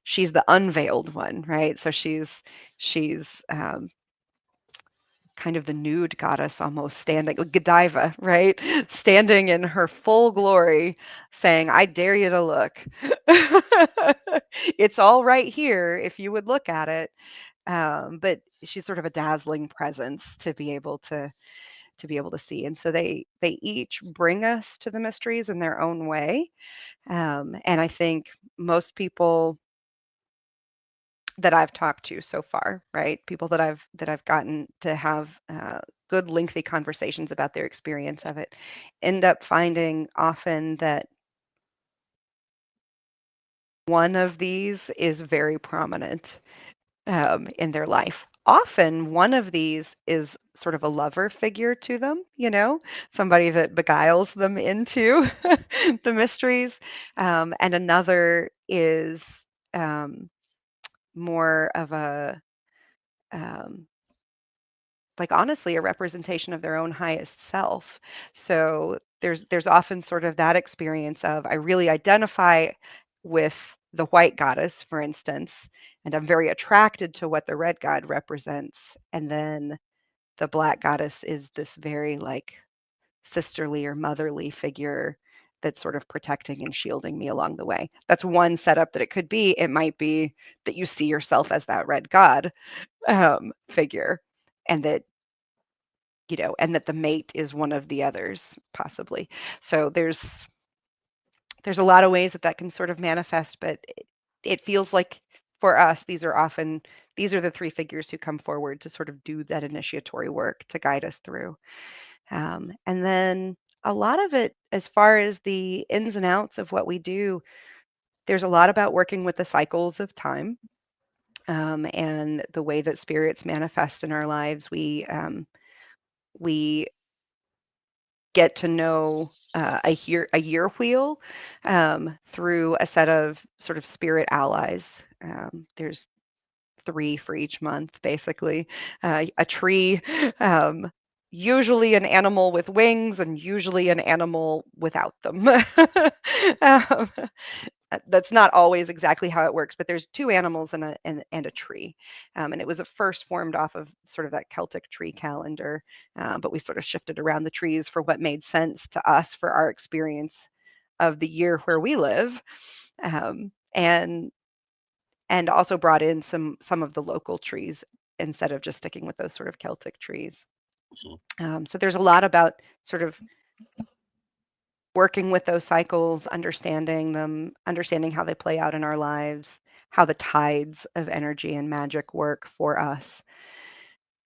she's the unveiled one, right? So she's kind of the nude goddess, almost standing, like Godiva, right? Standing in her full glory, saying, I dare you to look. It's all right here if you would look at it. But she's sort of a dazzling presence to be able to see. And so they each bring us to the mysteries in their own way. And I think most people that I've talked to so far, right? People that I've gotten to have good lengthy conversations about their experience of it, end up finding often that one of these is very prominent in their life. Often one of these is sort of a lover figure to them, somebody that beguiles them into the mysteries. And another is um, more of a, um, like honestly, a representation of their own highest self. So there's often sort of that experience of I really identify with the white goddess, for instance, and I'm very attracted to what the red god represents. And then the black goddess is this very like sisterly or motherly figure that's sort of protecting and shielding me along the way. That's one setup that it could be. It might be that you see yourself as that red god figure, and that and that the mate is one of the others, possibly. So there's a lot of ways that that can sort of manifest, but it feels like for us, these are the three figures who come forward to sort of do that initiatory work to guide us through. And then a lot of it, as far as the ins and outs of what we do, there's a lot about working with the cycles of time, and the way that spirits manifest in our lives. We get to know a year wheel through a set of sort of spirit allies. There's three for each month, basically. A tree, usually an animal with wings, and usually an animal without them. um, that's not always exactly how it works, but there's two animals and a tree. And it was at first formed off of sort of that Celtic tree calendar, but we sort of shifted around the trees for what made sense to us for our experience of the year where we live, and also brought in some of the local trees instead of just sticking with those sort of Celtic trees. So there's a lot about sort of working with those cycles, understanding them, understanding how they play out in our lives, how the tides of energy and magic work for us.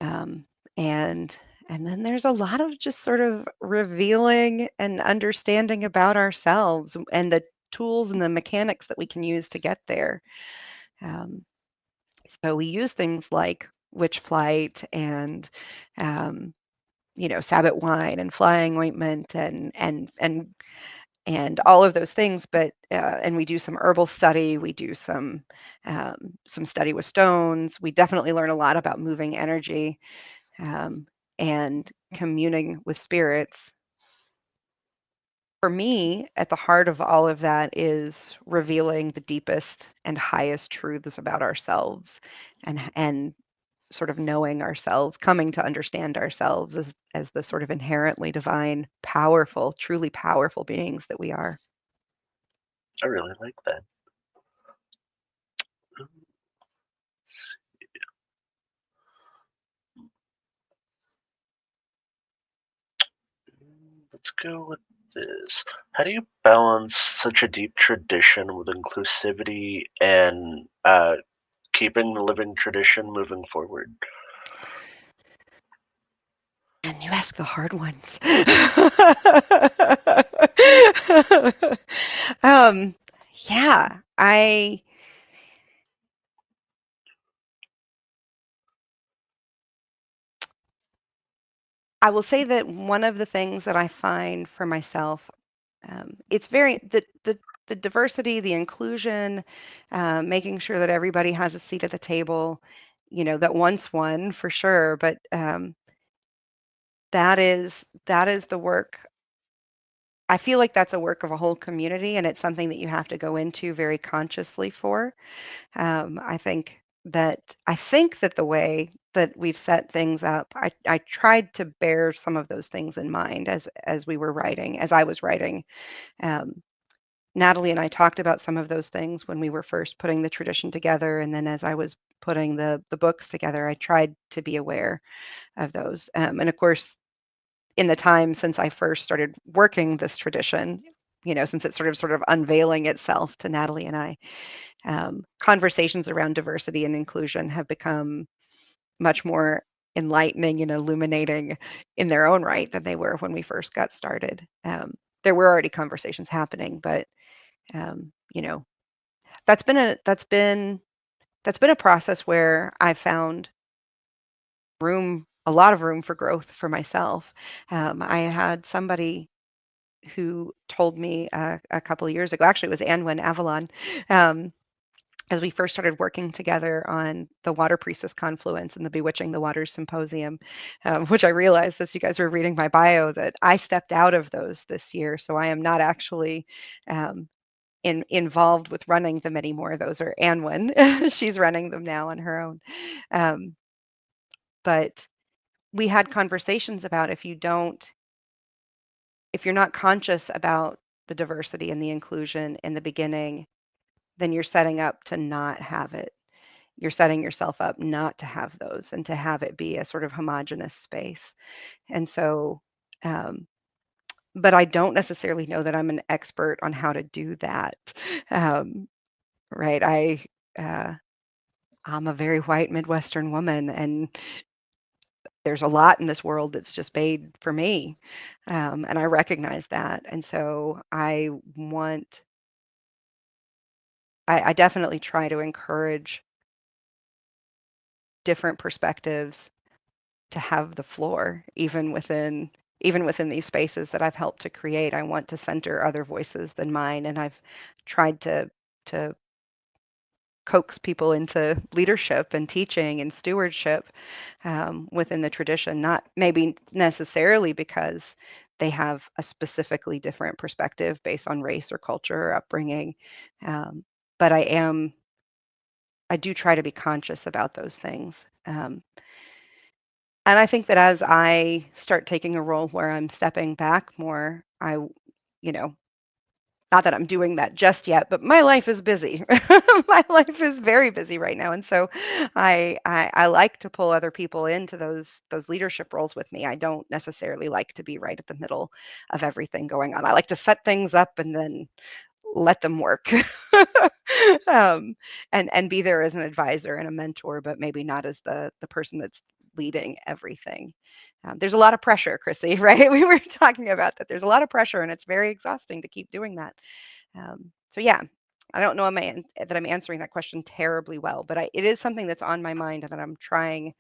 Um, and then there's a lot of just sort of revealing and understanding about ourselves and the tools and the mechanics that we can use to get there. Um, so we use things like witch flight and Sabbat wine and flying ointment and all of those things. But and we do some herbal study, we do some study with stones. We definitely learn a lot about moving energy, and communing with spirits. For me, at the heart of all of that is revealing the deepest and highest truths about ourselves, and sort of knowing ourselves, coming to understand ourselves as the sort of inherently divine, powerful, truly powerful beings that we are. I really like that. Let's go with this. How do you balance such a deep tradition with inclusivity and keeping the living tradition moving forward? And you ask the hard ones. Yeah, I will say that one of the things that I find for myself, it's very the diversity, the inclusion, making sure that everybody has a seat at the table, that once won for sure, but that is the work. I feel like that's a work of a whole community, and it's something that you have to go into very consciously for. I think that the way that we've set things up, I tried to bear some of those things in mind as we were writing, as I was writing. Um, Natalie and I talked about some of those things when we were first putting the tradition together, and then as I was putting the books together, I tried to be aware of those. And of course, in the time since I first started working this tradition, since it's sort of unveiling itself to Natalie and I, conversations around diversity and inclusion have become much more enlightening and illuminating in their own right than they were when we first got started. There were already conversations happening, but um, you know, that's been a process where I found a lot of room for growth for myself. I had somebody who told me a couple of years ago, actually, it was Anwen Avalon, um, as we first started working together on the Water Priestess Confluence and the Bewitching the Waters Symposium, which I realized as you guys were reading my bio that I stepped out of those this year. So I am not actually um, involved with running them anymore. Those are Anwen. She's running them now on her own. Um, but we had conversations about if you're not conscious about the diversity and the inclusion in the beginning, then you're setting up to not have it. You're setting yourself up not to have those and to have it be a sort of homogenous space. And so, um, but I don't necessarily know that I'm an expert on how to do that. Um, right. Uh, I'm a very white Midwestern woman, and there's a lot in this world that's just made for me. And I recognize that. And so I definitely try to encourage different perspectives to have the floor, even within these spaces that I've helped to create. I want to center other voices than mine, and I've tried to coax people into leadership and teaching and stewardship within the tradition, not maybe necessarily because they have a specifically different perspective based on race or culture or upbringing, um, but I do try to be conscious about those things. And I think that as I start taking a role where I'm stepping back more, you know, not that I'm doing that just yet, but my life is busy. My life is very busy right now, and so I like to pull other people into those leadership roles with me. I don't necessarily like to be right at the middle of everything going on. I like to set things up and then let them work. um, and be there as an advisor and a mentor, but maybe not as the person that's leading everything. There's a lot of pressure, Chrissy, right? We were talking about that. There's a lot of pressure, and it's very exhausting to keep doing that. So yeah, I don't know that I'm answering that question terribly well, but it is something that's on my mind and that I'm trying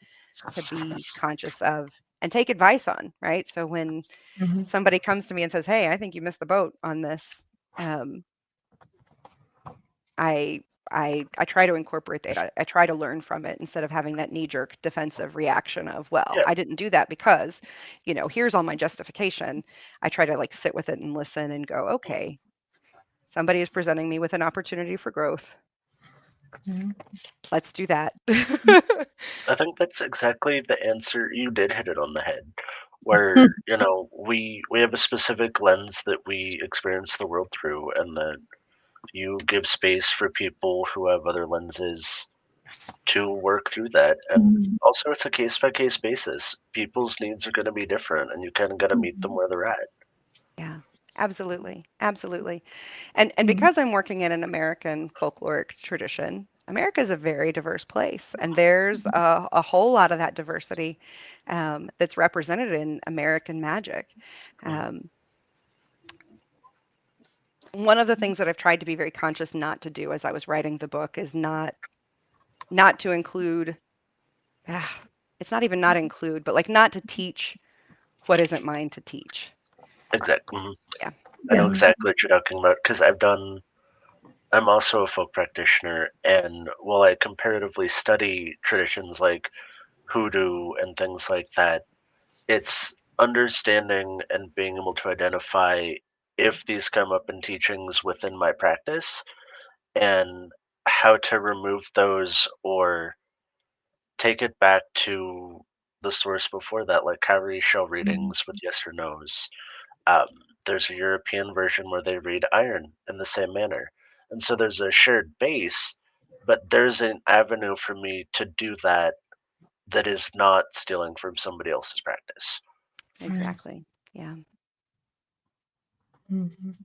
to be conscious of and take advice on, right? So when Mhm. somebody comes to me and says, "Hey, I think you missed the boat on this," um, I try to incorporate that. I try to learn from it instead of having that knee-jerk defensive reaction of, well, Yeah, I didn't do that because, here's all my justification. I try to like sit with it and listen and go, okay, somebody is presenting me with an opportunity for growth. Mhm. Let's do that. I think that's exactly the answer. You did hit it on the head. Where, we have a specific lens that we experience the world through, and that you give space for people who have other lenses to work through that. And Mhm. also, it's a case by case basis. People's needs are going to be different, and you kind of got to meet them where they're at. Yeah, absolutely. Absolutely. And Mhm. because I'm working in an American folkloric tradition, America is a very diverse place, and there's a whole lot of that diversity that's represented in American magic. Mhm. Um, One of the things that I've tried to be very conscious not to do as I was writing the book is not to include. ah, it's not even not include, but like not to teach what isn't mine to teach. Exactly. Mhm. Yeah. I know Yeah. Mhm. exactly what you're talking about because I'm also a folk practitioner, and while I comparatively study traditions like hoodoo and things like that, it's understanding and being able to identify if these come up in teachings within my practice and how to remove those or take it back to the source before that, like cowrie shell Mhm. readings with yes or no's. Um, there's a European version where they read iron in the same manner. And so there's a shared base, but there's an avenue for me to do that that is not stealing from somebody else's practice. Right. Exactly. Yeah. Mhm.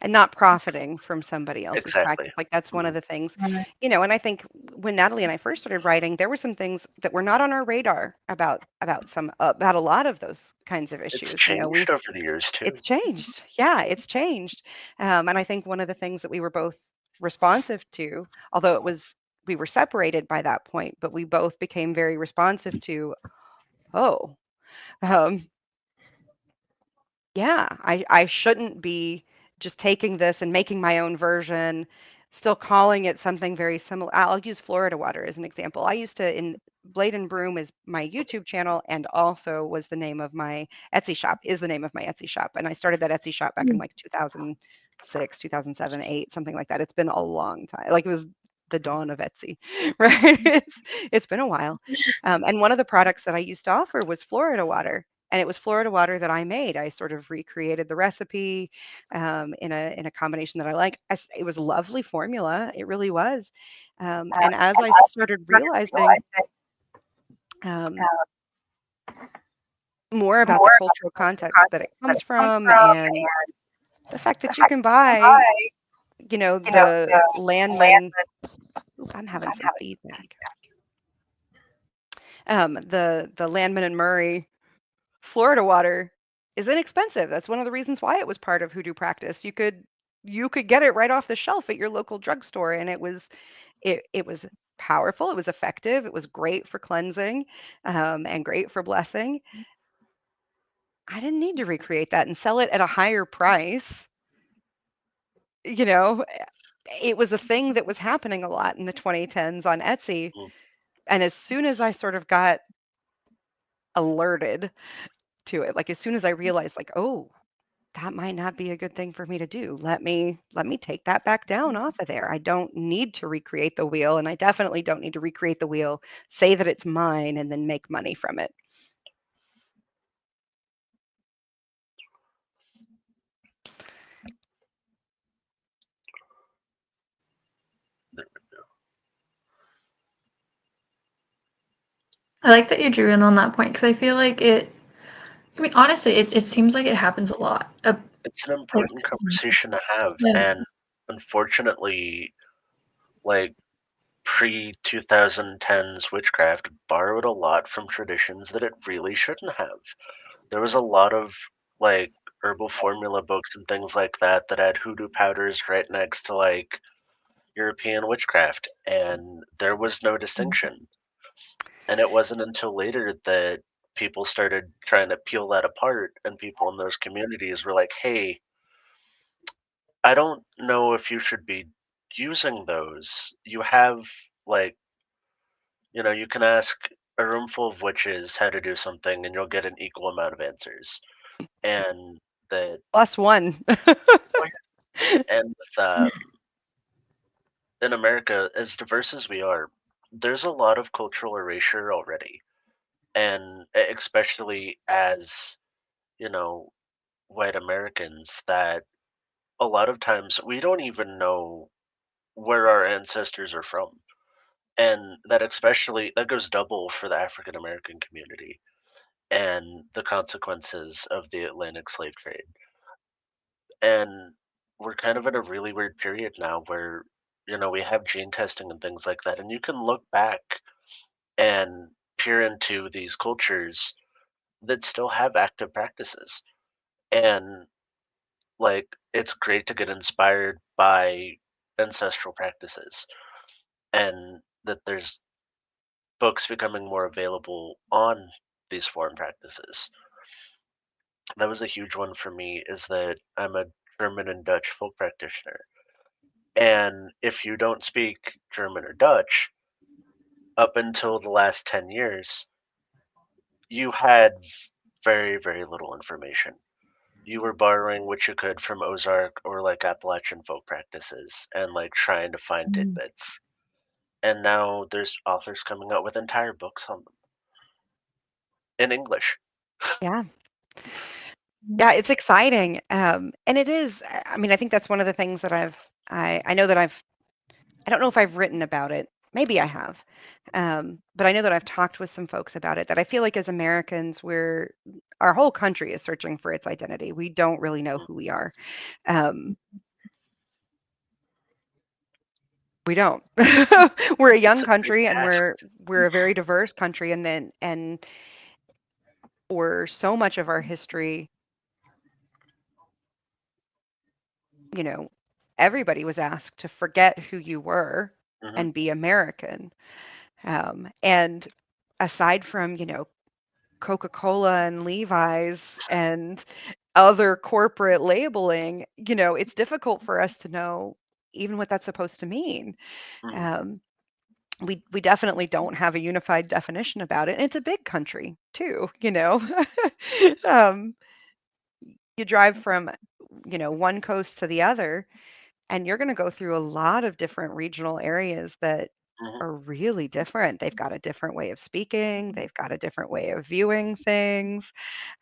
And not profiting from somebody else's Exactly. practice. Like that's one of Mhm. the things, Right. and I think when Natalie and I first started writing, there were some things that were not on our radar about a lot of those kinds of It's issues. changed over the years too. It's changed. Yeah, it's changed. And I think one of the things that we were both responsive to, although we were separated by that point, but we both became very responsive to, oh, um, yeah, I shouldn't be just taking this and making my own version, still calling it something very similar. I'll use Florida water as an example. I used to in Blade and Broom is my YouTube channel and also was the name of my Etsy shop, is the name of my Etsy shop. And I started that Etsy shop back in Mm. like 2006, 2007, 8, something like that. It's been a long time. Like it was the dawn of Etsy, right? It's been a while. And one of the products that I used to offer was Florida water, and it was Florida water that I made. I sort of recreated the recipe in a combination that I like. It was a lovely formula. It really was. And as I started realizing um, more about the cultural context that it comes from, and the fact that you can buy, the Landman. Ooh, I'm having some feedback. The Landman and Murray Florida water is inexpensive. That's one of the reasons why it was part of hoodoo practice. You could get it right off the shelf at your local drugstore, and it was powerful. It was effective. It was great for cleansing, and great for blessing. I didn't need to recreate that and sell it at a higher price. You know, it was a thing that was happening a lot in the 2010s on Etsy. Mm. And as soon as I sort of got alerted to it, like as soon as I realized, like, oh, that might not be a good thing for me to do. Let me take that back down off of there. I don't need to recreate the wheel, and I definitely don't need to recreate the wheel, say that it's mine, and then make money from it. I like that you drew in on that point because I feel like I mean, honestly, it seems like it happens a lot. It's an important conversation to have, Yeah. and unfortunately, like pre-2010s witchcraft borrowed a lot from traditions that it really shouldn't have. There was a lot of like herbal formula books and things like that that had hoodoo powders right next to like European witchcraft, and there was no distinction. And it wasn't until later that people started trying to peel that apart, and people in those communities were like, hey, I don't know if you should be using those. You have, like, you can ask a room full of witches how to do something, and you'll get an equal amount of answers. And that, Plus one. and in America, as diverse as we are, there's a lot of cultural erasure already, and especially as you know, white Americans, that a lot of times we don't even know where our ancestors are from. And that especially that goes double for the African American community and the consequences of the Atlantic slave trade. And we're kind of in a really weird period now where, we have gene testing and things like that. And you can look back and peer into these cultures that still have active practices. And like it's great to get inspired by ancestral practices and that there's books becoming more available on these foreign practices. That was a huge one for me is that I'm a German and Dutch folk practitioner. And if you don't speak German or Dutch, up until the last 10 years, you had very, very little information. You were borrowing what you could from Ozark or like Appalachian folk practices and like trying to find Mm. tidbits. And now there's authors coming out with entire books on them in English. Yeah. Mm. Yeah, it's exciting. And it is, I mean, I think that's one of the things that I know that I don't know if I've written about it. Maybe I have. But I know that I've talked with some folks about it that I feel like as Americans, our whole country is searching for its identity. We don't really know who we are. Um, we don't. We're a It's young a big country and task. we're a very diverse country and for so much of our history, you know, everybody was asked to forget who you were Hmm. and be American. And aside from, Coca-Cola and Levi's and other corporate labeling, it's difficult for us to know even what that's supposed to mean. Hmm. Um, we definitely don't have a unified definition about it. And it's a big country too. um, you drive from, one coast to the other, and you're going to go through a lot of different regional areas that Hmm. are really different. They've got a different way of speaking, they've got a different way of viewing things.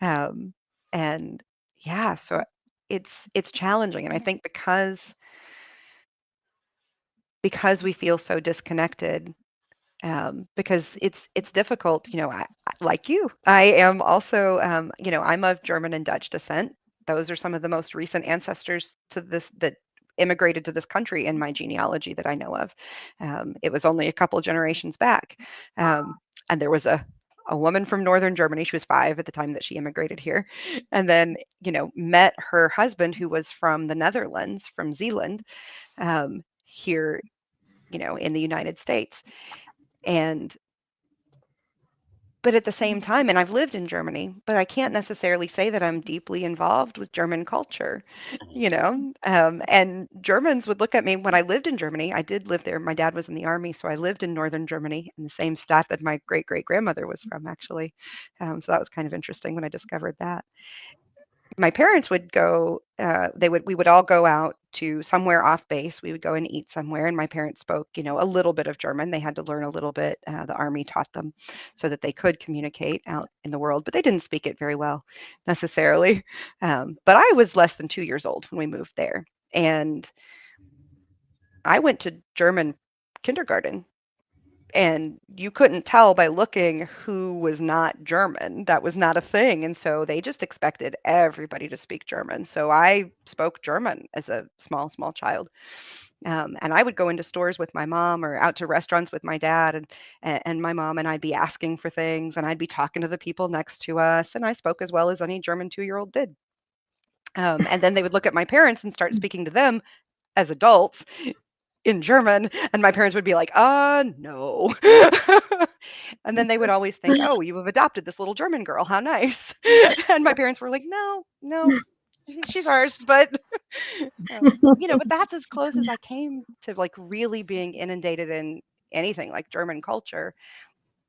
Um, and yeah, so it's challenging. And I think because we feel so disconnected, because it's difficult. Like you, I am also, I'm of German and Dutch descent. Those are some of the most recent ancestors to this that immigrated to this country in my genealogy that I know of. It was only a couple generations back, and there was a woman from northern Germany. She was 5 at the time that she immigrated here, and then met her husband who was from the Netherlands, from Zealand, here in the United States. And but at the same time, and I've lived in Germany, but I can't necessarily say that I'm deeply involved with German culture, and Germans would look at me when I lived in Germany. I did live there. My dad was in the army, so I lived in northern Germany in the same state that my great great grandmother was from, actually. So that was kind of interesting when I discovered that. My parents would go, we would all go out to somewhere off base. We would go and eat somewhere, and my parents spoke, a little bit of German. They had to learn a little bit. The army taught them so that they could communicate out in the world, but they didn't speak it very well necessarily. But I was less than 2 years old when we moved there, and I went to German kindergarten, and you couldn't tell by looking who was not German. That was not a thing. And so they just expected everybody to speak German. So I spoke German as a small, small child. And I would go into stores with my mom or out to restaurants with my dad and my mom, and I'd be asking for things and I'd be talking to the people next to us. And I spoke as well as any German 2-year-old did. And then they would look at my parents and start speaking to them as adults in German, and my parents would be like, no. And then they would always think, oh, you have adopted this little German girl. How nice. And my parents were like, no, no, she's ours. But, but that's as close as I came to like really being inundated in anything like German culture.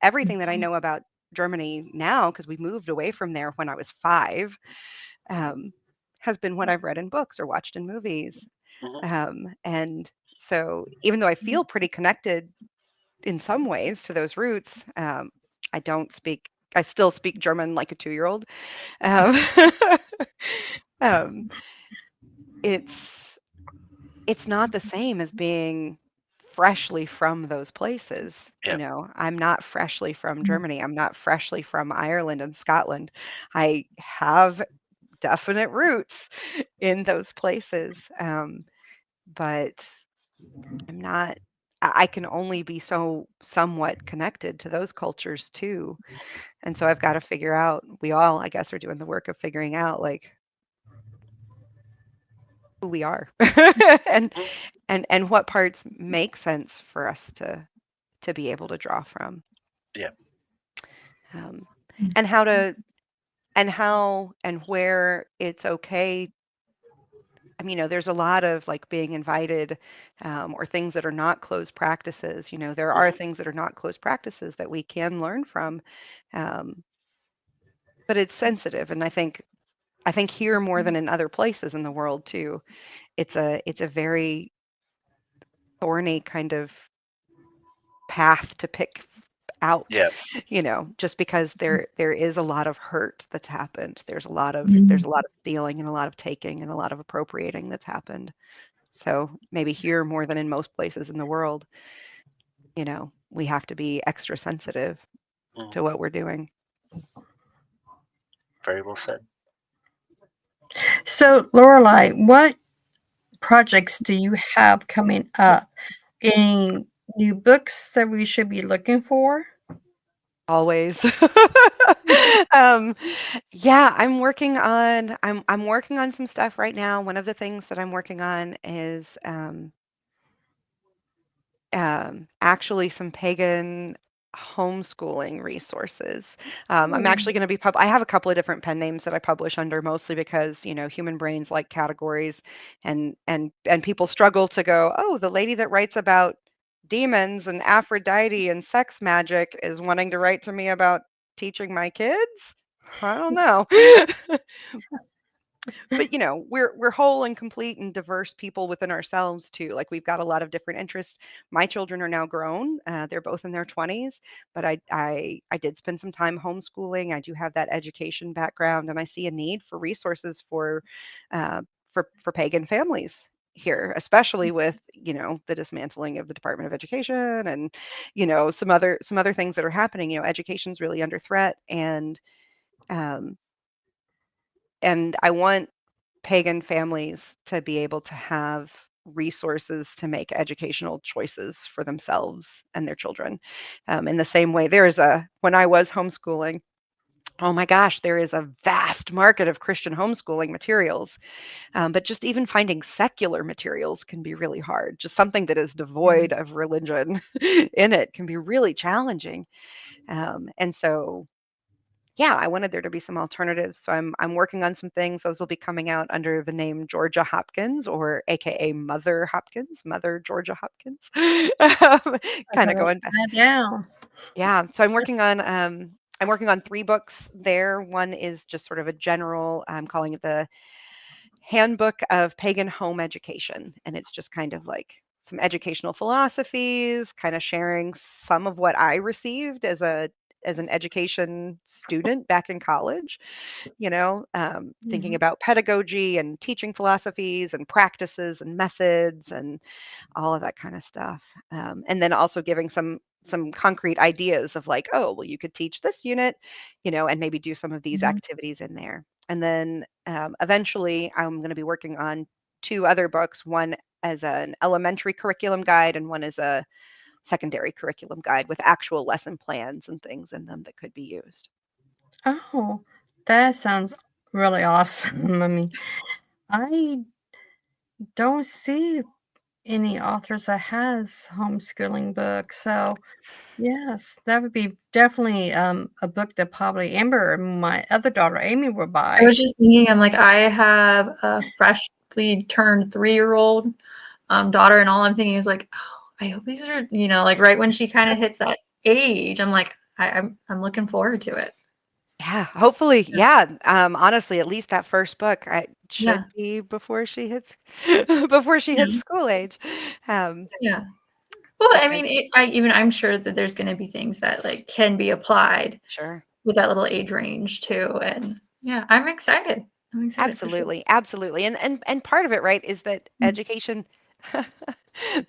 Everything that I know about Germany now, because we moved away from there when I was 5, um, has been what I've read in books or watched in movies. Hmm. And so even though I feel pretty connected in some ways to those roots, I don't speak, I still speak German like a 2-year-old. Um, um, it's it's not the same as being freshly from those places. Yeah. I'm not freshly from Germany. I'm not freshly from Ireland and Scotland. I have definite roots in those places, but I'm not. I can only be so somewhat connected to those cultures too. And so I've got to figure out, we all, I guess, are doing the work of figuring out like who we are and Mhm. and what parts make sense for us to be able to draw from. Yeah. Um, and how and where it's okay. I mean, there's a lot of like being invited, or things that are not closed practices. There are Hmm. things that are not closed practices that we can learn from. Um, but it's sensitive, and I think here more than in other places in the world too, it's a very thorny kind of path to pick out, Yeah. just because there is a lot of hurt that's happened. There's Mhm. a lot of stealing and a lot of taking and a lot of appropriating that's happened. So maybe here more than in most places in the world, we have to be extra sensitive Mhm. to what we're doing. Very well said. So, Lorelei, what projects do you have coming up? Any new books that we should be looking for? Always. um, yeah, I'm working on some stuff right now. One of the things that I'm working on is actually some pagan homeschooling resources. I'm Ooh. actually going to be I have a couple of different pen names that I publish under, mostly because human brains like categories, and people struggle to go, oh, the lady that writes about demons and Aphrodite and sex magic is wanting to write to me about teaching my kids. I don't know. But we're whole and complete and diverse people within ourselves too. Like, we've got a lot of different interests. My children are now grown. They're both in their 20s, but I did spend some time homeschooling. I do have that education background, and I see a need for resources uh, for pagan families here, especially with the dismantling of the Department of Education, and some other things that are happening. Education's really under threat, um, and I want pagan families to be able to have resources to make educational choices for themselves and their children. In the same way, when I was homeschooling, oh my gosh, there is a vast market of Christian homeschooling materials. But just even finding secular materials can be really hard. Just something that is Yeah. devoid of religion in it can be really challenging. And so, yeah, I wanted there to be some alternatives. So I'm working on some things. Those will be coming out under the name Georgia Hopkins, or AKA Mother Hopkins, Mother Georgia Hopkins. I Kind of gotta going write back. that down. Yeah. So I'm working on 3 books there. One is just sort of a general, I'm calling it the Handbook of Pagan Home Education. And it's just kind of like some educational philosophies, kind of sharing some of what I received as an education student back in college, thinking Mhm. about pedagogy and teaching philosophies and practices and methods and all of that kind of stuff. And then also giving some concrete ideas of, like, oh, well, you could teach this unit, and maybe do some of these Mhm. activities in there. And then eventually, I'm going to be working on 2 other books, one as an elementary curriculum guide and one as a secondary curriculum guide with actual lesson plans and things in them that could be used. Oh, that sounds really awesome. I mean, I don't see any authors that has homeschooling books. So yes, that would be definitely a book that probably Amber, my other daughter Amy, will I buy. was just thinking, I'm like, I have a freshly turned 3-year-old daughter, and all I'm thinking is like, oh, I hope these are, like right when she kind of hits that age. I'm like, I'm looking forward to it. Yeah, hopefully, yeah. Honestly, at least that first book, Yeah, should be before she hits before she hits yeah, school age. Um, yeah. Well, I because mean, I'm sure that there's going to be things that like can be applied sure, with that little age range too, and yeah, I'm excited. I'm excited for sure. absolutely, absolutely, and part of it, right, is that Mm, education.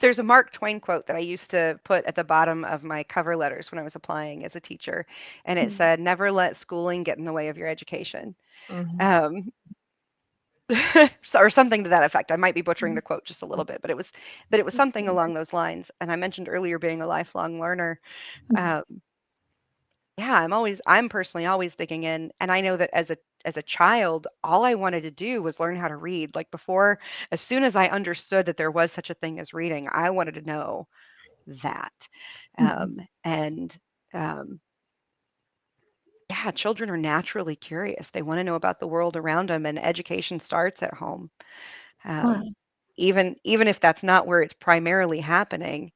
There's a Mark Twain quote that I used to put at the bottom of my cover letters when I was applying as a teacher, and it mm, said, "Never let schooling get in the way of your education." Mhm. Um, or something to that effect. I might be butchering the quote just a little bit, but it was something along those lines. And I mentioned earlier being a lifelong learner. mm, Um, yeah, I'm personally always digging in, and I know that as a child, all I wanted to do was learn how to read. Like, before, as soon as I understood that there was such a thing as reading, I wanted to know that. mm. And um, yeah, children are naturally curious. They want to know about the world around them, and education starts at home. Wow. Um, even if that's not where it's primarily happening,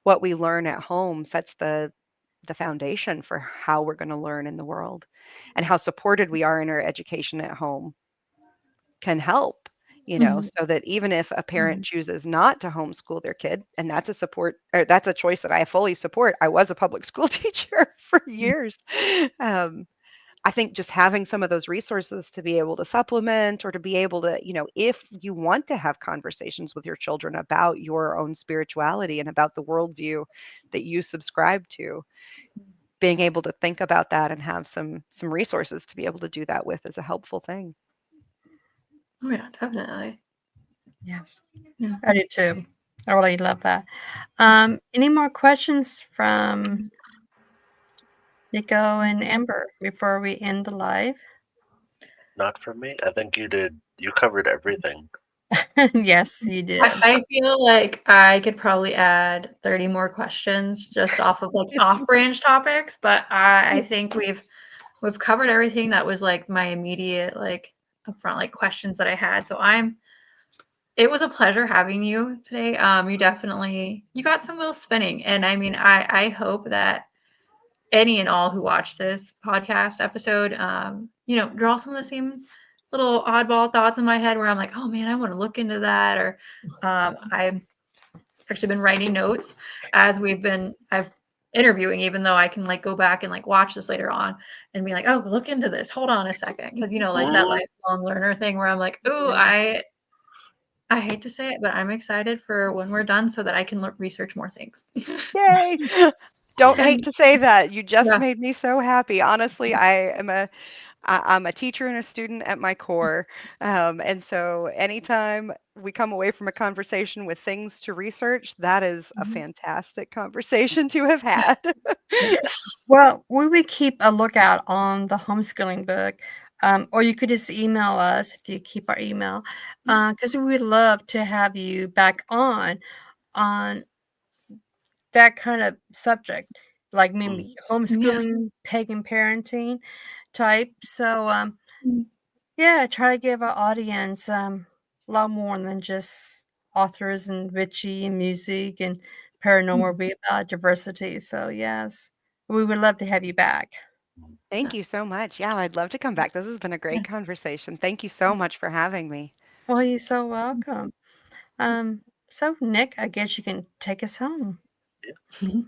what we learn at home sets the the foundation for how we're going to learn in the world, and how supported we are in our education at home can help, Mhm. so that even if a parent Mhm. chooses not to homeschool their kid, and that's a support, or that's a choice that I fully support. I was a public school teacher for years. Um, I think just having some of those resources to be able to supplement, or to be able to, if you want to have conversations with your children about your own spirituality and about the worldview that you subscribe to, being able to think about that and have some resources to be able to do that with is a helpful thing. Oh yeah, definitely. Yes, Yeah. I do too. I really love that. Any more questions from Nico and Amber before we end the live? Not for me. I think you did. You covered everything. Yes, you did. I feel like I could probably add 30 more questions just off of like off-branch topics, but I think we've covered everything that was like my immediate like upfront like questions that I had. So it was a pleasure having you today. You got some wheels spinning, and I mean I hope that any and all who watch this podcast episode, draw some of the same little oddball thoughts in my head where I'm like, oh man, I want to look into that. Or I've actually been writing notes as I've interviewing, even though I can like go back and like watch this later on and be like, oh, look into this. Hold on a second. Because, like that Mhm. lifelong learner thing where I'm like, ooh, I hate to say it, but I'm excited for when we're done so that I can research more things. Yay! Don't hate to say that. You just Yeah. made me so happy. Honestly, I'm a teacher and a student at my core. And so anytime we come away from a conversation with things to research, that is a Mhm. fantastic conversation to have had. Yes. Well, we would keep a lookout on the homeschooling book, or you could just email us if you keep our email, because we would love to have you back on that kind of subject, like Mm. maybe Yeah. homeschooling, pagan parenting type. So, Mm. yeah, try to give our audience a lot more than just authors and witchy and music and paranormal. Be about diversity. So, yes, we would love to have you back. Thank you so much. Yeah, I'd love to come back. This has been a Yeah. great conversation. Thank you so much for having me. Well, you're so welcome. So Nick, I guess you can take us home. Yeah.